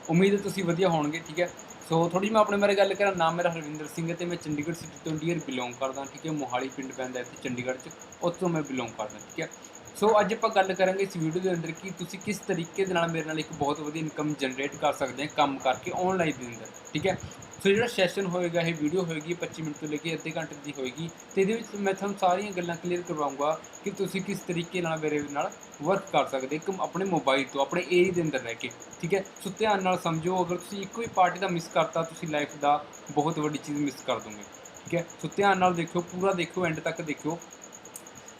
उम्मीद है तुसीं वधिया होणगे, ठीक है। सो थोड़ी ਜਿਹੀ मैं अपने बारे गल करा, नाम मेरा हरविंदर सिंह है ते मैं चंडीगढ़ सिटी तो इंडिया बिलोंग करदा, ठीक है। मोहाली पिंड पैंदा इत्थे चंडीगढ़ च, उत्थों मैं बिलोंग करदा, ठीक है। सो अज आपां गल करांगे इस वीडियो दे अंदर कि तुसीं किस तरीके दे नाल मेरे नाल एक बहुत वधिया इनकम जनरेट कर सकदे हैं काम करके ऑनलाइन दे अंदर, ठीक है। सो जिहड़ा सैशन होएगा, ये वीडियो होएगी 25 मिनट तो लेके अद्धे घंटे दी होएगी, ते इहदे विच मैं तुहानूं सारियां गल्लां क्लीयर करवाऊंगा कि तुसीं किस तरीके नाल मेरे नाल वर्क कर सकदे एक अपने मोबाइल तो अपने एरिया दे अंदर रह के, ठीक है। सो ध्यान नाल समझो, अगर तुसीं एक भी पार्ट दा मिस करता तुसीं लाइफ दा बहुत वड्डी चीज़ मिस कर दोगे, ठीक है। सो ध्यान नाल देखियो, पूरा देखियो, एंड तक देखियो।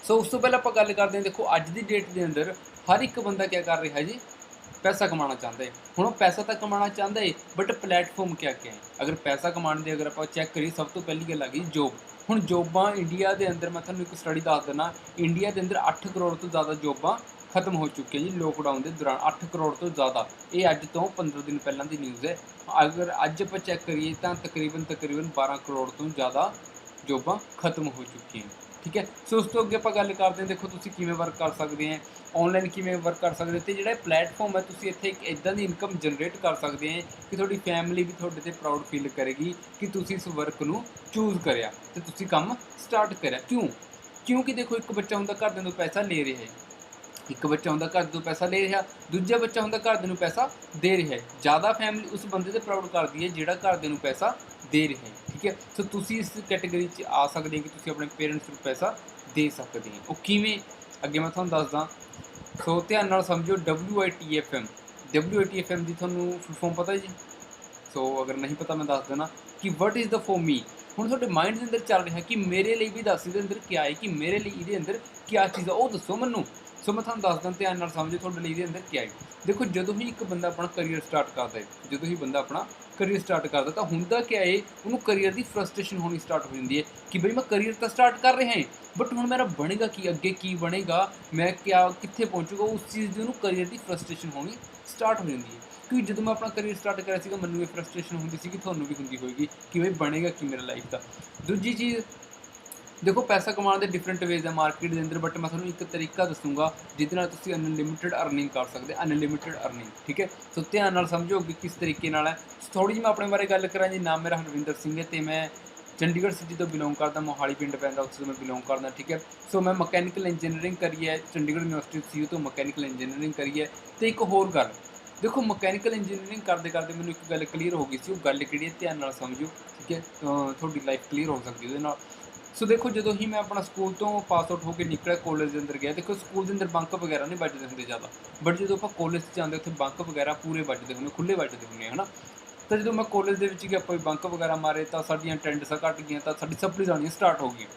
सो उस तो पहले आपां गल करदे हां, देखो अज दी डेट दे अंदर हर एक बंदा क्या कर रहा है जी, पैसा कमाना चाहता है। हुण वो पैसा तो कमाना चाहता है, बट प्लेटफॉर्म क्या क्या है। अगर पैसा कमाने दे अगर आप चैक करिए, सब तो पहली गल आ गई जॉब। हुण जॉबां इंडिया के अंदर मैं तुहानूं एक स्टडी दस दिना, इंडिया के अंदर 8 करोड़ तो ज़्यादा जॉबां खत्म हो चुकी जी लॉकडाउन के दौरान। 8 करोड़ तो ज़्यादा, ये अज तो 15 दिन पहलों की न्यूज़ है। अगर अज आप चैक करिए तो तकरीबन 12 करोड़ तो ज़्यादा जॉबां खत्म हो चुकी हैं, ठीक है। सो उस तो अगे आप गल करते हैं, देखो तुसीं किवें वर्क कर सकते हैं ऑनलाइन, किवें वर्क कर सकते, तो जिहड़ा प्लेटफॉर्म है तुसीं इत्थे एक इदां दी इनकम जनरेट कर सकते हैं कि तुहाडी फैमिली भी तुहाडे ते प्राउड फील करेगी कि तुसीं इस वर्क नूं चूज़ करिया ते तुसीं काम स्टार्ट करिया। क्यों? क्योंकि देखो एक बच्चा हुंदा घरदिਆਂ ਤੋਂ पैसा ले रहा है, एक बच्चा हुंदा घर ਤੋਂ पैसा ले रहा, दूजा बच्चा हुंदा घरदिਆਂ ਨੂੰ पैसा दे रहा है। ज़्यादा फैमिली उस बंदे ते प्राउड करदी है जिहड़ा घरदिਆਂ ਨੂੰ पैसा दे रहा है, ठीक है। सो तुसीं इस कैटेगरी च आ सकदे हो कि तुसीं अपने पेरेंट्स ਨੂੰ पैसा दे सकते हैं। ਉਹ ਕਿਵੇਂ, ਅੱਗੇ मैं तुहानूं ਦੱਸਦਾ। सो ध्यान नाल समझो, WITFM, WITFM की थोनू फुल फॉर्म पता है जी? सो अगर नहीं पता मैं दस देना कि what is the for me. हुण तुहाडे माइंड के अंदर चल रहा कि मेरे लिए भी दस इहदे अंदर क्या है, कि मेरे लिए इहदे अंदर क्या चीज़ है, वो दसो मैनूं। सो मैं तुहानूं दसदा, ध्यान नाल समझो तुहाडे लिए इहदे अंदर क्या है। देखो जदों ही एक बंदा अपना करियर स्टार्ट करता है, जदों ही बंदा अपना करियर स्टार्ट करता तो हुंदा क्या है, उन्होंने करियर की फ्रस्ट्रेशन होनी स्टार्ट हो जाती है कि बई मैं करियर तो स्टार्ट कर रहा है, बट हुण मेरा बनेगा की, अगे की बनेगा, मैं क्या कित्थे पहुँचूगा, उस चीज़ की उन्होंने करियर की फ्रस्ट्रेशन होनी स्टार्ट हो जाती है। क्योंकि जो मैं अपना करियर स्टार्ट करा सीगा, मैनूं ये फ्रस्ट्रेशन होंदी सी कि तुहानूं भी हुंदी होएगी कि बई बनेगा की मेरा लाइफ का। दूजी चीज़, देखो पैसा कमाने के डिफरेंट वेज है मार्केट के अंदर, बट मैं तुहानूं एक तरीका दसूँगा जिहदे नाल तुसीं अनलिमिटेड अर्निंग कर सकते, अनलिमिटेड अर्निंग, ठीक है। सो ध्यान नाल समझो कि किस तरीके नाल है। थोड़ी जी मैं अपने बारे गल करा जी, नाम मेरा हरविंदर सिंह है तो मैं चंडीगढ़ सिटी तो बिलोंग करता, मोहाली पिंड पैंदा, उत्थे मैं बिलोंग करदा, ठीक है। सो मैं मकैनिकल इंजीनियरिंग करिए चंडीगढ़ यूनिवर्सिटी सी तो मकैनिकल इंजीनियरिंग करिए। तो एक होर गल, देखो मकैनिकल इंजीनियरिंग करते करते मैंने एक गल क्लीयर हो गई सी, वो गल किहड़ी है, ध्यान नाल समझो, ठीक है। थोड़ी लाइफ क्लीयर हो सकती है उहदे नाल। सो देखो जो ही मैं अपना स्कूल तो पास आउट होकर निकलिया, कॉलेज के अंदर गया, देखो स्कूल के अंदर बंक वगैरह नहीं बजते होंगे ज़्यादा, बट जो आप कॉलेज जाते उत्थे बंक वगैरह पूरे बजते होंगे, खुले बजते होंगे, है ना। तो जो मैं कॉलेज के गया बंक वगैरह मारे तो साडियां अटेंडेंसां घट गई, तो साडी सप्लीज़ आनी स्टार्ट हो गई।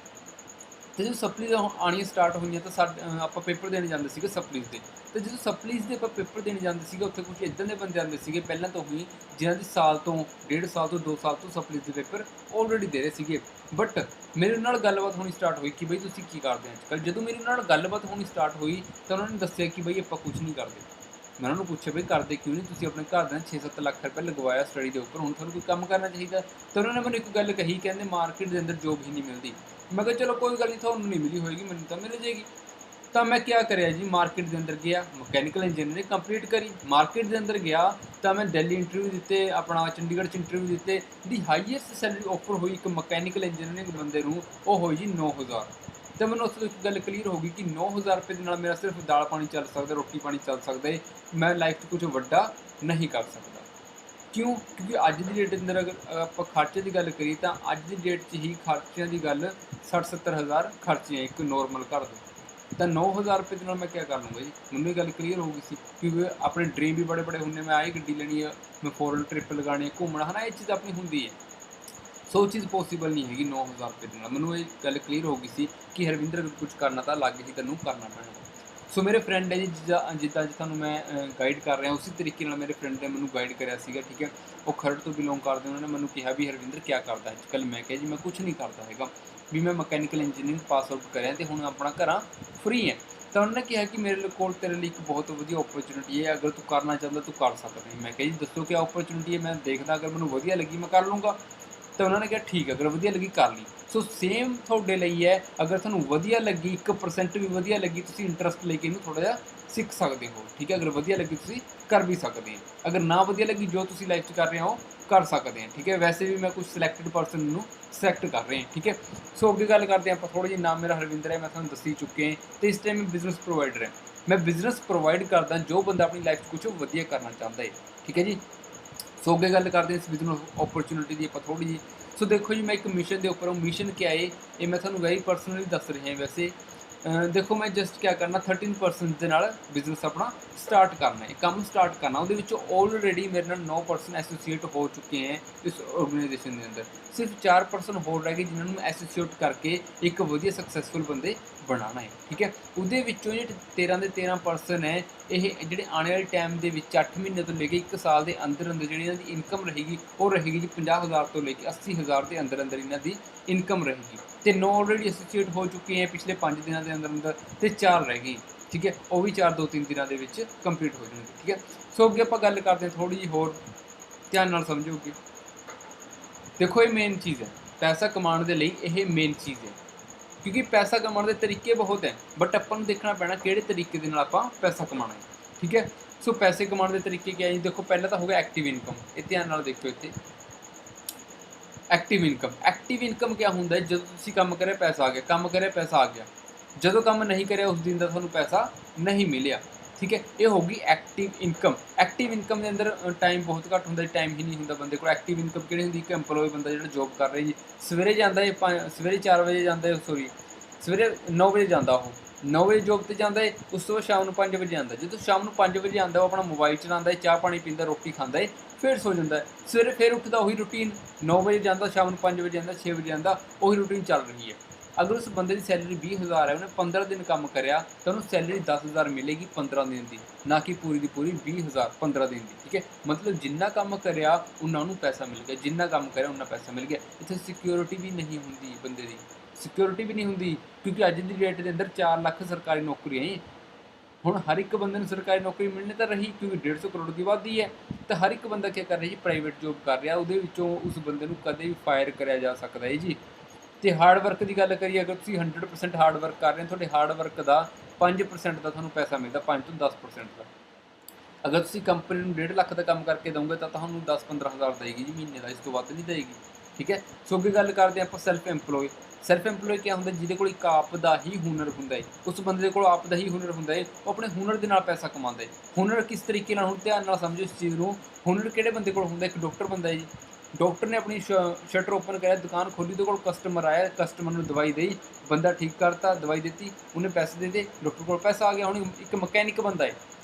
तो जो सप्लीज़ आनी स्टार्ट हुई तो आप पेपर देने जाते थे सप्लीज़ के, तो जो सप्लीज़ के पेपर देने जाते थे उत्थे कुछ इदां के बंदे आते थे पहले तो ही, जिन्हों की साल तो 1.5 साल तो 2 साल तो सप्लीज़ के पेपर ऑलरेडी दे रहे थे। बट मेरे नाल गलबात होनी स्टार्ट हुई कि बई तुसीं की करदे हो अजकल। जो मेरे नाल गलबात होनी स्टार्ट हुई तो उन्होंने दस्सिया कि बई आपां कुछ नहीं करते। मैं उन्होंने पूछा बई करते क्यों नहीं, तुसीं अपने घरदिਆਂ 6-7 ਲੱਖ रुपये लगवाया स्टडी के उपर, हुण तुहानूं कोई काम करना चाहिए। तो उन्होंने मैंने एक गल कही, कहते मार्केट के अंदर जॉब ही नहीं मिलती। मैं कहा चलो कोई गल नहीं, तुहानूं नहीं मिली होएगी, मैनूं तो मिल जाएगी। तो मैं क्या करिया जी, मार्केट के अंदर गया, मकैनिकल इंजीनियरिंग कंप्लीट करी। मार्केट के अंदर गया तो मैं दिल्ली इंटरव्यू दिते, अपना चंडीगढ़ इंटरव्यू दिते। दी हाईएस्ट सैलरी ऑफर हुई एक मकैनिकल इंजीनियरिंग बंदे नूं, वो हुई जी 9000। तो मैंने उस एक गल क्लीयर हो गई कि 9000 रुपये के नाल मेरा सिर्फ दाल पानी चल सकता, रोटी पानी चल सकता है, मैं लाइफ कुछ वड्डा नहीं कर सकता। क्यों? क्योंकि अज की डेट अंदर अगर आप खर्चे की गल करिए तो अज की डेट ही खर्चों की गल 60-70 हज़ार खर्चे हैं एक नॉर्मल घर के। तो 9000 रुपये के नाल मैं क्या कर लूँगा जी, मैंने गल क्लीयर हो गई सी। क्योंकि अपने ड्रीम भी बड़े बड़े होंगे, मैं आई गड्डी लेनी है, मैं फॉरन ट्रिप लगानी है, घूमना है ना, ये चीज़ अपनी होंगी है। सो चीज़ पॉसीबल नहीं हैगी 9000 रुपये के नाल। मैनूं ये गल क्लीयर हो गई सी कि हरविंदर अगर कुछ करना तो अलग ही तैनूं करना पैना। सो मेरे फ्रेंड है जी, जिद्दां तुहानूं मैं गाइड कर रहा, उसी तरीके नाल मेरे फ्रेंड ने मैनूं गाइड करिया सीगा, ठीक है। वो खरड़ तो बिलोंग करते, उन्होंने मैनूं कहा भी हरविंदर क्या करता है अजकल। मैं कहा जी मैं कुछ नहीं करता हैगा, भी मैं मकैनिकल इंजीनियरिंग पास आउट करिया तो हुण अपना घरां फ्री है। तो उन्होंने कहा कि मेरे कोल तेरे लिए एक बहुत वधिया अपॉर्चुनिटी है, अगर तू करना चाहता तू कर सकता है। मैं कहा जी दसो क्या अपॉर्चुनिटी है, मैं देखदा अगर मैनूं वधिया लगी मैं कर लूँगा। तो उन्होंने कहा ठीक है, अगर वधिया लगी कर ली। सो सेम तुहाडे लिए है, अगर तुहानूं वधिया लगी 1% भी वधिया लगी, तुसीं इंटरस्ट लेके इहनूं थोड़ा जिहा ਸਿੱਖ ਸਕਦੇ ਹੋ, ਠੀਕ ਹੈ। ਅਗਰ ਵਧੀਆ ਲੱਗੀ ਤੁਸੀਂ ਕਰ ਵੀ ਸਕਦੇ ਹੋ, ਅਗਰ ਨਾ ਵਧੀਆ ਲੱਗੀ ਜੋ ਤੁਸੀਂ ਲਾਈਫ 'ਚ ਕਰ ਰਹੇ ਹੋ ਕਰ ਸਕਦੇ ਹਾਂ, ਠੀਕ ਹੈ। ਵੈਸੇ ਵੀ ਮੈਂ ਕੁਝ ਸਿਲੈਕਟਡ ਪਰਸਨ ਨੂੰ ਸਿਲੈਕਟ ਕਰ ਰਹੇ ਹਾਂ, ਠੀਕ ਹੈ। ਸੋ ਅੱਗੇ ਗੱਲ ਕਰਦੇ ਹਾਂ ਆਪਾਂ ਥੋੜ੍ਹਾ ਜਿਹਾ। ਨਾਮ ਮੇਰਾ ਹਰਵਿੰਦਰ ਹੈ, ਮੈਂ ਤੁਹਾਨੂੰ ਦੱਸੀ ਚੁੱਕੇ ਹਾਂ, ਅਤੇ ਇਸ ਟਾਈਮ ਮੈਂ ਬਿਜ਼ਨਸ ਪ੍ਰੋਵਾਈਡਰ ਹਾਂ। ਮੈਂ ਬਿਜ਼ਨਸ ਪ੍ਰੋਵਾਈਡ ਕਰਦਾ ਜੋ ਬੰਦਾ ਆਪਣੀ ਲਾਈਫ 'ਚ ਕੁਛ ਵਧੀਆ ਕਰਨਾ ਚਾਹੁੰਦਾ ਹੈ, ਠੀਕ ਹੈ ਜੀ। ਸੋ ਅੱਗੇ ਗੱਲ ਕਰਦੇ ਹਾਂ ਇਸ ਬਿਜ਼ਨਸ ਓਪਰਚੁਨਿਟੀ ਦੀ ਆਪਾਂ ਥੋੜ੍ਹੀ ਜਿਹੀ। ਸੋ ਦੇਖੋ ਜੀ, ਮੈਂ ਇੱਕ ਮਿਸ਼ਨ ਦੇ ਉੱਪਰ, ਉਹ ਮਿਸ਼ਨ ਕਿਆ ਹੈ ਇਹ ਮੈਂ ਤੁਹਾਨੂੰ ਵੈਰੀ ਪਰਸਨਲੀ ਦੱਸ ਰਿਹਾ ਵੈਸੇ। ਦੇਖੋ ਮੈਂ ਜਸਟ ਕਿਆ ਕਰਨਾ 13% ਦੇ ਨਾਲ ਬਿਜ਼ਨਸ ਆਪਣਾ ਸਟਾਰਟ ਕਰਨਾ ਹੈ, ਕੰਮ ਸਟਾਰਟ ਕਰਨਾ। ਉਹਦੇ ਵਿੱਚੋਂ ਆਲਰੇਡੀ ਮੇਰੇ ਨਾਲ 9% ਐਸੋਸੀਏਟ ਹੋ ਚੁੱਕੇ ਹੈ ਇਸ ਆਰਗੇਨਾਈਜੇਸ਼ਨ ਦੇ ਅੰਦਰ। ਸਿਰਫ 4% ਹੋਰ ਰਹਿ ਗਏ ਜਿਨ੍ਹਾਂ ਨੂੰ ਐਸੋਸੀਏਟ ਕਰਕੇ ਇੱਕ ਵਧੀਆ ਸਕਸੈਸਫੁਲ ਬੰਦੇ ਬਣਾਉਣਾ ਹੈ, ਠੀਕ ਹੈ। ਉਹਦੇ ਵਿੱਚੋਂ ਜਿਹੜੇ 13 ਦੇ 13% ਹੈ, ਇਹ ਜਿਹੜੇ ਆਉਣ ਵਾਲੇ ਟਾਈਮ ਦੇ ਵਿੱਚ 8 ਮਹੀਨੇ ਤੋਂ ਲੈ ਕੇ 1 ਸਾਲ ਦੇ ਅੰਦਰ ਅੰਦਰ ਜਿਹੜੀ ਇਹਨਾਂ ਦੀ ਇਨਕਮ ਰਹੇਗੀ ਉਹ ਰਹੇਗੀ ਜੀ 50,000 ਤੋਂ ਲੈ ਕੇ 80,000 ਦੇ ਅੰਦਰ ਅੰਦਰ ਇਹਨਾਂ ਦੀ ਇਨਕਮ ਰਹੇਗੀ। ਤੇ 9 ਆਲਰੇਡੀ ਐਸੋਸੀਏਟ ਹੋ ਚੁੱਕੇ ਹੈ ਪਿਛਲੇ 5 ਦਿਨਾਂ ਦੇ ਅੰਦਰ ਅੰਦਰ, ਤੇ 4 ਰਹਿ ਗਈ, ਠੀਕ ਹੈ। ਉਹ ਵੀ 4 2-3 ਦਿਨਾਂ ਦੇ ਵਿੱਚ ਕੰਪਲੀਟ ਹੋ ਜਾਣਗੇ, ਠੀਕ ਹੈ। ਸੋ ਅੱਗੇ ਆਪਾਂ ਗੱਲ ਕਰਦੇ ਹਾਂ ਥੋੜ੍ਹੀ ਜਿਹੀ ਹੋਰ, ਧਿਆਨ ਨਾਲ ਸਮਝੋਗੇ। ਦੇਖੋ ਇਹ ਮੇਨ ਚੀਜ਼ ਹੈ, ਪੈਸਾ ਕਮਾਉਣ ਦੇ ਲਈ ਇਹ ਮੇਨ ਚੀਜ਼ ਹੈ, ਕਿਉਂਕਿ ਪੈਸਾ ਕਮਾਉਣ ਦੇ ਤਰੀਕੇ ਬਹੁਤ ਹੈ, ਬਟ ਆਪਾਂ ਨੂੰ ਦੇਖਣਾ ਪੈਣਾ ਕਿਹੜੇ ਤਰੀਕੇ ਦੇ ਨਾਲ ਆਪਾਂ ਪੈਸਾ ਕਮਾਉਣਾ ਹੈ, ਠੀਕ ਹੈ। ਸੋ ਪੈਸੇ ਕਮਾਉਣ ਦੇ ਤਰੀਕੇ ਕੀ ਹੈ ਜੀ? ਦੇਖੋ ਪਹਿਲਾਂ ਤਾਂ ਹੋ ਗਿਆ ਐਕਟਿਵ ਇਨਕਮ, ਇਹ ਧਿਆਨ ਨਾਲ ਦੇਖੋ ਇੱਥੇ। ਐਕਟਿਵ ਇਨਕਮ, ਐਕਟਿਵ ਇਨਕਮ ਕਿਆ ਹੁੰਦਾ ਹੈ? ਜਦੋਂ ਤੁਸੀਂ ਕੰਮ ਕਰਿਆ ਪੈਸਾ ਆ ਗਿਆ, ਕੰਮ ਕਰਿਆ ਪੈਸਾ ਆ ਗਿਆ। ਜਦੋਂ ਕੰਮ ਨਹੀਂ ਕਰਿਆ ਉਸ ਦਿਨ ਦਾ ਤੁਹਾਨੂੰ ਪੈਸਾ ਨਹੀਂ ਮਿਲਿਆ, ਠੀਕ ਹੈ। ਇਹ ਹੋ ਗਈ ਐਕਟਿਵ ਇਨਕਮ। ਐਕਟਿਵ ਇਨਕਮ ਦੇ ਅੰਦਰ ਟਾਈਮ ਬਹੁਤ ਘੱਟ ਹੁੰਦਾ, ਟਾਈਮ ਹੀ ਨਹੀਂ ਹੁੰਦਾ ਬੰਦੇ ਕੋਲ। ਐਕਟਿਵ ਇਨਕਮ ਕਿਹੜੀ ਹੁੰਦੀ? ਇੱਕ ਐਮਪਲੋਈ ਬੰਦਾ ਜਿਹੜਾ ਜੋਬ ਕਰ ਰਿਹਾ ਜੀ, ਸਵੇਰੇ ਜਾਂਦਾ ਹੈ ਸਵੇਰੇ 4 ਵਜੇ ਜਾਂਦਾ ਹੈ, ਸੋਰੀ ਸਵੇਰੇ 9 ਵਜੇ ਜਾਂਦਾ, ਉਹ 9 ਵਜੇ ਜੋਬ 'ਤੇ ਜਾਂਦਾ ਹੈ, ਉਸ ਤੋਂ ਬਾਅਦ ਸ਼ਾਮ ਨੂੰ 5 ਵਜੇ ਆਉਂਦਾ। ਜਦੋਂ ਸ਼ਾਮ ਨੂੰ 5 ਵਜੇ ਆਉਂਦਾ ਉਹ ਆਪਣਾ ਮੋਬਾਈਲ ਚਲਾਉਂਦਾ ਹੈ, ਚਾਹ ਪਾਣੀ ਪੀਂਦਾ, ਰੋਟੀ ਖਾਂਦਾ ਹੈ, ਫਿਰ ਸੋ ਜਾਂਦਾ ਹੈ। ਸਵੇਰੇ ਫਿਰ ਉੱਠਦਾ, ਉਹੀ ਰੂਟੀਨ, 9 ਵਜੇ ਜਾਂਦਾ, ਸ਼ਾਮ ਨੂੰ 5 ਵਜੇ ਆਉਂਦਾ, 6 ਵਜੇ ਆਉਂਦਾ, ਉਹੀ ਰੂਟੀਨ ਚੱਲ ਰਹੀ ਹੈ। ਅਗਰ ਉਸ ਬੰਦੇ ਦੀ ਸੈਲਰੀ 20,000 ਹੈ, ਉਹਨੇ 15 ਦਿਨ ਕੰਮ ਕਰਿਆ ਤਾਂ ਉਹਨੂੰ ਸੈਲਰੀ 10,000 ਮਿਲੇਗੀ 15 ਦਿਨ ਦੀ, ਨਾ ਕਿ ਪੂਰੀ ਦੀ ਪੂਰੀ 20,000 15 ਦਿਨ ਦੀ, ਠੀਕ ਹੈ। ਮਤਲਬ ਜਿੰਨਾ ਕੰਮ ਕਰਿਆ ਉਹਨਾਂ ਨੂੰ ਪੈਸਾ ਮਿਲ ਗਿਆ, ਜਿੰਨਾ ਕੰਮ ਕਰਿਆ ਉਹਨਾਂ ਪੈਸਾ ਮਿਲ ਗਿਆ। ਇੱਥੇ ਸਿਕਿਉਰਿਟੀ ਵੀ ਨਹੀਂ ਹੁੰਦੀ ਬੰਦੇ ਦੀ, ਸਿਕਿਉਰਿਟੀ ਵੀ ਨਹੀਂ ਹੁੰਦੀ, ਕਿਉਂਕਿ ਅੱਜ ਦੀ ਡੇਟ ਦੇ ਅੰਦਰ 4 ਲੱਖ ਸਰਕਾਰੀ ਨੌਕਰੀਆਂ ਹੈ। ਹੁਣ ਹਰ ਇੱਕ ਬੰਦੇ ਨੂੰ ਸਰਕਾਰੀ ਨੌਕਰੀ ਮਿਲਣੀ ਤਾਂ ਰਹੀ, ਕਿਉਂਕਿ 150 ਕਰੋੜ ਦੀ ਆਬਾਦੀ ਹੈ, ਤਾਂ ਹਰ ਇੱਕ ਬੰਦਾ ਕੀ ਕਰ ਰਿਹਾ ਜੀ? ਪ੍ਰਾਈਵੇਟ ਜੋਬ ਕਰ ਰਿਹਾ। ਉਹਦੇ ਵਿੱਚੋਂ ਉਸ ਬੰਦੇ ਨੂੰ ਕਦੇ ਵੀ ਫਾਇਰ ਕਰਿਆ ਜਾ ਸਕਦਾ ਹੈ ਜੀ। ਤੇ ਹਾਰਡ ਵਰਕ ਦੀ ਗੱਲ ਕਰੀਏ, ਅਗਰ ਤੁਸੀਂ 100% ਹਾਰਡ ਵਰਕ ਕਰ ਰਹੇ ਹੋ, ਤੁਹਾਡੇ ਹਾਰਡ ਵਰਕ ਦਾ 5% ਦਾ ਤੁਹਾਨੂੰ ਪੈਸਾ ਮਿਲਦਾ, 5 ਤੋਂ 10% ਦਾ। ਅਗਰ ਤੁਸੀਂ ਕੰਪਨੀ ਨੂੰ 1.5 ਲੱਖ ਦਾ ਕੰਮ ਕਰਕੇ ਦਓਗੇ ਤਾਂ ਤੁਹਾਨੂੰ 10-15,000 ਦੇਗੀ ਜੀ ਮਹੀਨੇ ਦਾ, ਇਸ ਤੋਂ ਵੱਧ ਨਹੀਂ ਦੇਗੀ, ਠੀਕ ਹੈ। ਸੋ ਅੱਗੇ ਗੱਲ ਕਰਦੇ ਹਾਂ ਆਪਾਂ ਸੈਲਫ ਐਮਪਲੋਏ। ਸੈਲਫ ਐਮਪਲੋਏ ਕਿਆ ਹੁੰਦਾ? ਜਿਹਦੇ ਕੋਲ ਇੱਕ ਆਪ ਦਾ ਹੀ ਹੁਨਰ ਹੁੰਦਾ ਹੈ, ਉਸ ਬੰਦੇ ਦੇ ਕੋਲ ਆਪ ਦਾ ਹੀ ਹੁਨਰ ਹੁੰਦਾ ਹੈ, ਉਹ ਆਪਣੇ ਹੁਨਰ ਦੇ ਨਾਲ ਪੈਸਾ ਕਮਾਉਂਦਾ ਹੈ। ਹੁਨਰ ਕਿਸ ਤਰੀਕੇ ਨਾਲ? ਹੁਣ ਧਿਆਨ ਨਾਲ ਸਮਝੋ ਇਸ ਚੀਜ਼ ਨੂੰ। ਹੁਨਰ ਕਿਹੜੇ ਬੰਦੇ ਕੋਲ ਹੁੰਦਾ? ਇੱਕ ਡਾਕਟਰ ਬੰਦਾ ਹੈ ਜੀ, ਡਾਕਟਰ ਨੇ ਆਪਣੀ ਸ਼ਟਰ ਓਪਨ ਕਰਿਆ, ਦੁਕਾਨ ਖੋਲੀ, ਉਹਦੇ ਕੋਲ ਕਸਟਮਰ ਆਇਆ, ਕਸਟਮਰ ਨੂੰ ਦਵਾਈ ਦੇਈ, ਬੰਦਾ ਠੀਕ ਕਰਤਾ, ਦਵਾਈ ਦਿੱਤੀ, ਉਹਨੇ ਪੈਸੇ ਦੇ ਦਿੱਤੇ, ਡਾਕਟਰ ਕੋਲ ਪੈਸਾ ਆ ਗਿਆ। ਹੁਣ ਇੱਕ ਮਕੈਨਿਕ ਬੰਦਾ ਹੈ,